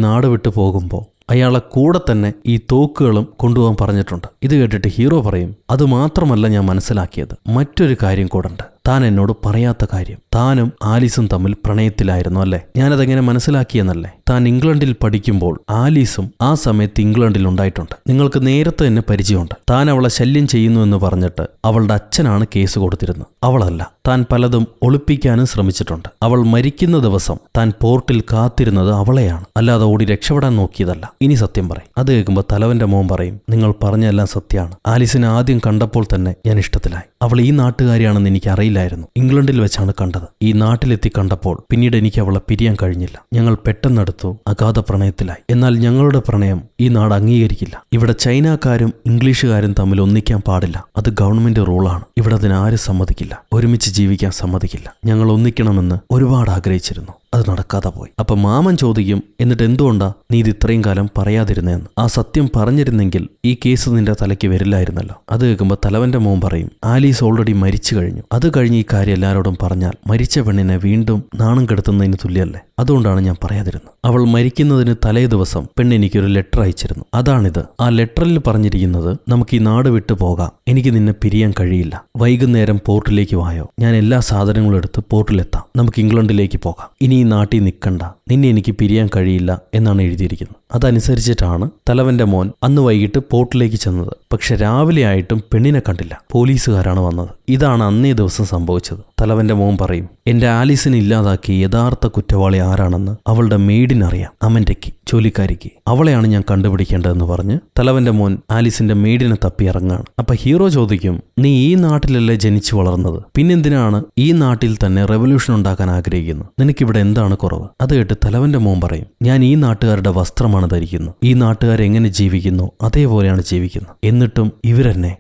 നാട് വിട്ടു പോകുമ്പോൾ അയാളെ കൂടെ തന്നെ ഈ തോക്കുകളും കൊണ്ടുപോകാൻ പറഞ്ഞിട്ടുണ്ട്. ഇത് കേട്ടിട്ട് ഹീറോ പറയും, അത് മാത്രമല്ല ഞാൻ മനസ്സിലാക്കിയത്, മറ്റൊരു കാര്യം കൂടെ ഉണ്ട്. താൻ എന്നോട് പറയാത്ത കാര്യം. താനും ആലീസും തമ്മിൽ പ്രണയത്തിലായിരുന്നു അല്ലേ? ഞാനതെങ്ങനെ മനസ്സിലാക്കിയെന്നല്ലേ? താൻ ഇംഗ്ലണ്ടിൽ പഠിക്കുമ്പോൾ ആലീസും ആ സമയത്ത് ഇംഗ്ലണ്ടിൽ ഉണ്ടായിട്ടുണ്ട്. നിങ്ങൾക്ക് നേരത്തെ തന്നെ പരിചയമുണ്ട്. താൻ അവളെ ശല്യം ചെയ്യുന്നു എന്ന് പറഞ്ഞിട്ട് അവളുടെ അച്ഛനാണ് കേസ് കൊടുത്തിരുന്നത്, അവളല്ല. താൻ പലതും ഒളിപ്പിക്കാനും ശ്രമിച്ചിട്ടുണ്ട്. അവൾ മരിക്കുന്ന ദിവസം താൻ പോർട്ടിൽ കാത്തിരുന്നത് അവളെയാണ്, അല്ലാതെ ഓടി രക്ഷപ്പെടാൻ നോക്കിയതല്ല. ഇനി സത്യം പറയും. അത് കേൾക്കുമ്പോൾ തലവന്റെ മോൻ പറയും, നിങ്ങൾ പറഞ്ഞെല്ലാം സത്യമാണ്. ആലീസിനെ ആദ്യം കണ്ടപ്പോൾ തന്നെ ഞാൻ ഇഷ്ടത്തിലായി. അവൾ ഈ നാട്ടുകാരിയാണെന്ന് എനിക്ക് അറിയില്ല. നാട്ടിലായിരുന്നു. ഇംഗ്ലണ്ടിൽ വെച്ചാണ് കണ്ടത്. ഈ നാട്ടിലെത്തി കണ്ടപ്പോൾ പിന്നീട് എനിക്ക് അവളെ പിരിയാൻ കഴിഞ്ഞില്ല. ഞങ്ങൾ പെട്ടെന്നെടുത്തു അഗാധ പ്രണയത്തിലായി. എന്നാൽ ഞങ്ങളുടെ പ്രണയം ഈ നാട് അംഗീകരിക്കില്ല. ഇവിടെ ചൈനക്കാരും ഇംഗ്ലീഷുകാരും തമ്മിൽ ഒന്നിക്കാൻ പാടില്ല. അത് ഗവൺമെന്റ് റൂളാണ്. ഇവിടെ അതിനാരും സമ്മതിക്കില്ല. ഒരുമിച്ച് ജീവിക്കാൻ സമ്മതിക്കില്ല. ഞങ്ങൾ ഒന്നിക്കണമെന്ന് ഒരുപാട് ആഗ്രഹിച്ചിരുന്നു. അത് നടക്കാതെ പോയി. അപ്പൊ മാമൻ ചോദിക്കും, എന്നിട്ട് എന്തുകൊണ്ടാ നീ ഇത് ഇത്രയും കാലം പറയാതിരുന്നതെന്ന്? ആ സത്യം പറഞ്ഞിരുന്നെങ്കിൽ ഈ കേസ് നിന്റെ തലയ്ക്ക് വരില്ലായിരുന്നല്ലോ. അത് കേൾക്കുമ്പോൾ തലവന്റെ മോൻ പറയും, ആലീസ് ഓൾറെഡി മരിച്ചു കഴിഞ്ഞു. അത് കഴിഞ്ഞ് ഈ കാര്യം എല്ലാവരോടും പറഞ്ഞാൽ മരിച്ച പെണ്ണിനെ വീണ്ടും നാണം കെടുത്തുന്നതിന് തുല്യല്ലേ. അതുകൊണ്ടാണ് ഞാൻ പറയാതിരുന്നത്. അവൾ മരിക്കുന്നതിന് തലേ ദിവസം പെണ്ണെനിക്കൊരു ലെറ്റർ അയച്ചിരുന്നു. അതാണിത്. ആ ലെറ്ററിൽ പറഞ്ഞിരിക്കുന്നത്, നമുക്ക് ഈ നാട് വിട്ടു പോകാം, എനിക്ക് നിന്നെ പിരിയാൻ കഴിയില്ല, വൈകുന്നേരം പോർട്ടിലേക്ക് വായോ, ഞാൻ എല്ലാ സാധനങ്ങളും എടുത്ത് പോർട്ടിലെത്താം, നമുക്ക് ഇംഗ്ലണ്ടിലേക്ക് പോകാം, ഇനി ഈ നാട്ടിൽ നിൽക്കണ്ട, നിന്നെ എനിക്ക് പിരിയാൻ കഴിയില്ല എന്നാണ് എഴുതിയിരിക്കുന്നത്. അതനുസരിച്ചിട്ടാണ് തലവന്റെ മോൻ അന്ന് വൈകിട്ട് പോർട്ടിലേക്ക് ചെന്നത്. പക്ഷെ രാവിലെ ആയിട്ടും പെണ്ണിനെ കണ്ടില്ല. പോലീസുകാരാണ് വന്നത്. ഇതാണ് അന്നേ ദിവസം സംഭവിച്ചത്. തലവന്റെ മോൻ പറയും, എന്റെ ആലീസിനെ ഇല്ലാതാക്കി യഥാർത്ഥ കുറ്റവാളി ആരാണെന്ന് അവളുടെ മെയ്ഡിനറിയാം, അമന്റയ്ക്ക്, ജോലിക്കാരിക്ക്. അവളെയാണ് ഞാൻ കണ്ടുപിടിക്കേണ്ടതെന്ന് പറഞ്ഞ് തലവന്റെ മോൻ ആലീസിന്റെ മെയ്ഡിനെ തപ്പി ഇറങ്ങാണ്. അപ്പൊ ഹീറോ ചോദിക്കും, നീ ഈ നാട്ടിലല്ലേ ജനിച്ചു വളർന്നത്, പിന്നെന്തിനാണ് ഈ നാട്ടിൽ തന്നെ റെവല്യൂഷൻ ഉണ്ടാക്കാൻ ആഗ്രഹിക്കുന്നത്? നിനക്കിവിടെ എന്താണ് കുറവ്? അത് കേട്ട് തലവന്റെ മോൻ പറയും, ഞാൻ ഈ നാട്ടുകാരുടെ വസ്ത്രമാണ് ധരിക്കുന്നത്. ഈ നാട്ടുകാർ എങ്ങനെ ജീവിക്കുന്നു അതേപോലെയാണ് ജീവിക്കുന്നത്. എന്നിട്ടും ഇവരെന്നെ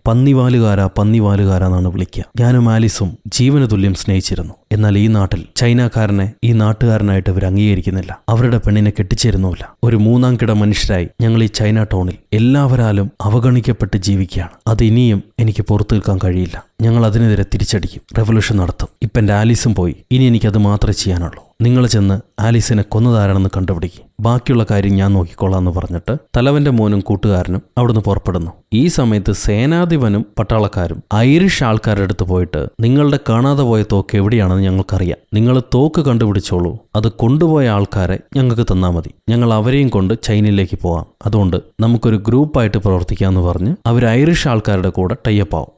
പന്നിവാലുകാരാന്നാണ് വിളിക്കുക. ഞാനും ആലീസും ജീവന തുല്യം സ്നേഹിച്ചിരുന്നു. എന്നാൽ ഈ നാട്ടിൽ ചൈനക്കാരനെ ഈ നാട്ടുകാരനായിട്ട് ഇവർ അംഗീകരിക്കുന്നില്ല. അവരുടെ പെണ്ണിനെ കെട്ടിച്ചേരുന്നുമില്ല. ഒരു മൂന്നാം കിട മനുഷ്യരായി ഞങ്ങൾ ഈ ചൈന ടൗണിൽ എല്ലാവരാലും അവഗണിക്കപ്പെട്ട് ജീവിക്കുകയാണ്. അത് ഇനിയും എനിക്ക് പുറത്തു നിൽക്കാൻ കഴിയില്ല. ഞങ്ങൾ അതിനെതിരെ തിരിച്ചടിക്കും, റെവല്യൂഷൻ നടത്തും. ഇപ്പം എൻ്റെ ആലീസും പോയി, ഇനി എനിക്കത് മാത്രമേ ചെയ്യാനുള്ളൂ. നിങ്ങൾ ചെന്ന് ആലീസിനെ കൊന്നതാരാണെന്ന് കണ്ടുപിടിക്കും, ബാക്കിയുള്ള കാര്യം ഞാൻ നോക്കിക്കൊള്ളാം എന്ന് പറഞ്ഞിട്ട് തലവന്റെ മോനും കൂട്ടുകാരനും അവിടുന്ന് പുറപ്പെടുന്നു. ഈ സമയത്ത് സേനാധിപനും പട്ടാളക്കാരും ഐറിഷ് ആൾക്കാരുടെ അടുത്ത് പോയിട്ട്, നിങ്ങളുടെ കാണാതെ പോയ തോക്ക് എവിടെയാണെന്ന് ഞങ്ങൾക്കറിയാം, നിങ്ങൾ തോക്ക് കണ്ടുപിടിച്ചോളൂ, അത് കൊണ്ടുപോയ ആൾക്കാരെ ഞങ്ങൾക്ക് തന്നാൽ മതി, ഞങ്ങൾ അവരെയും കൊണ്ട് ചൈനയിലേക്ക് പോവാം, അതുകൊണ്ട് നമുക്കൊരു ഗ്രൂപ്പായിട്ട് പ്രവർത്തിക്കാമെന്ന് പറഞ്ഞ് അവർ ഐറിഷ് ആൾക്കാരുടെ കൂടെ ടൈപ്പ് ആവും.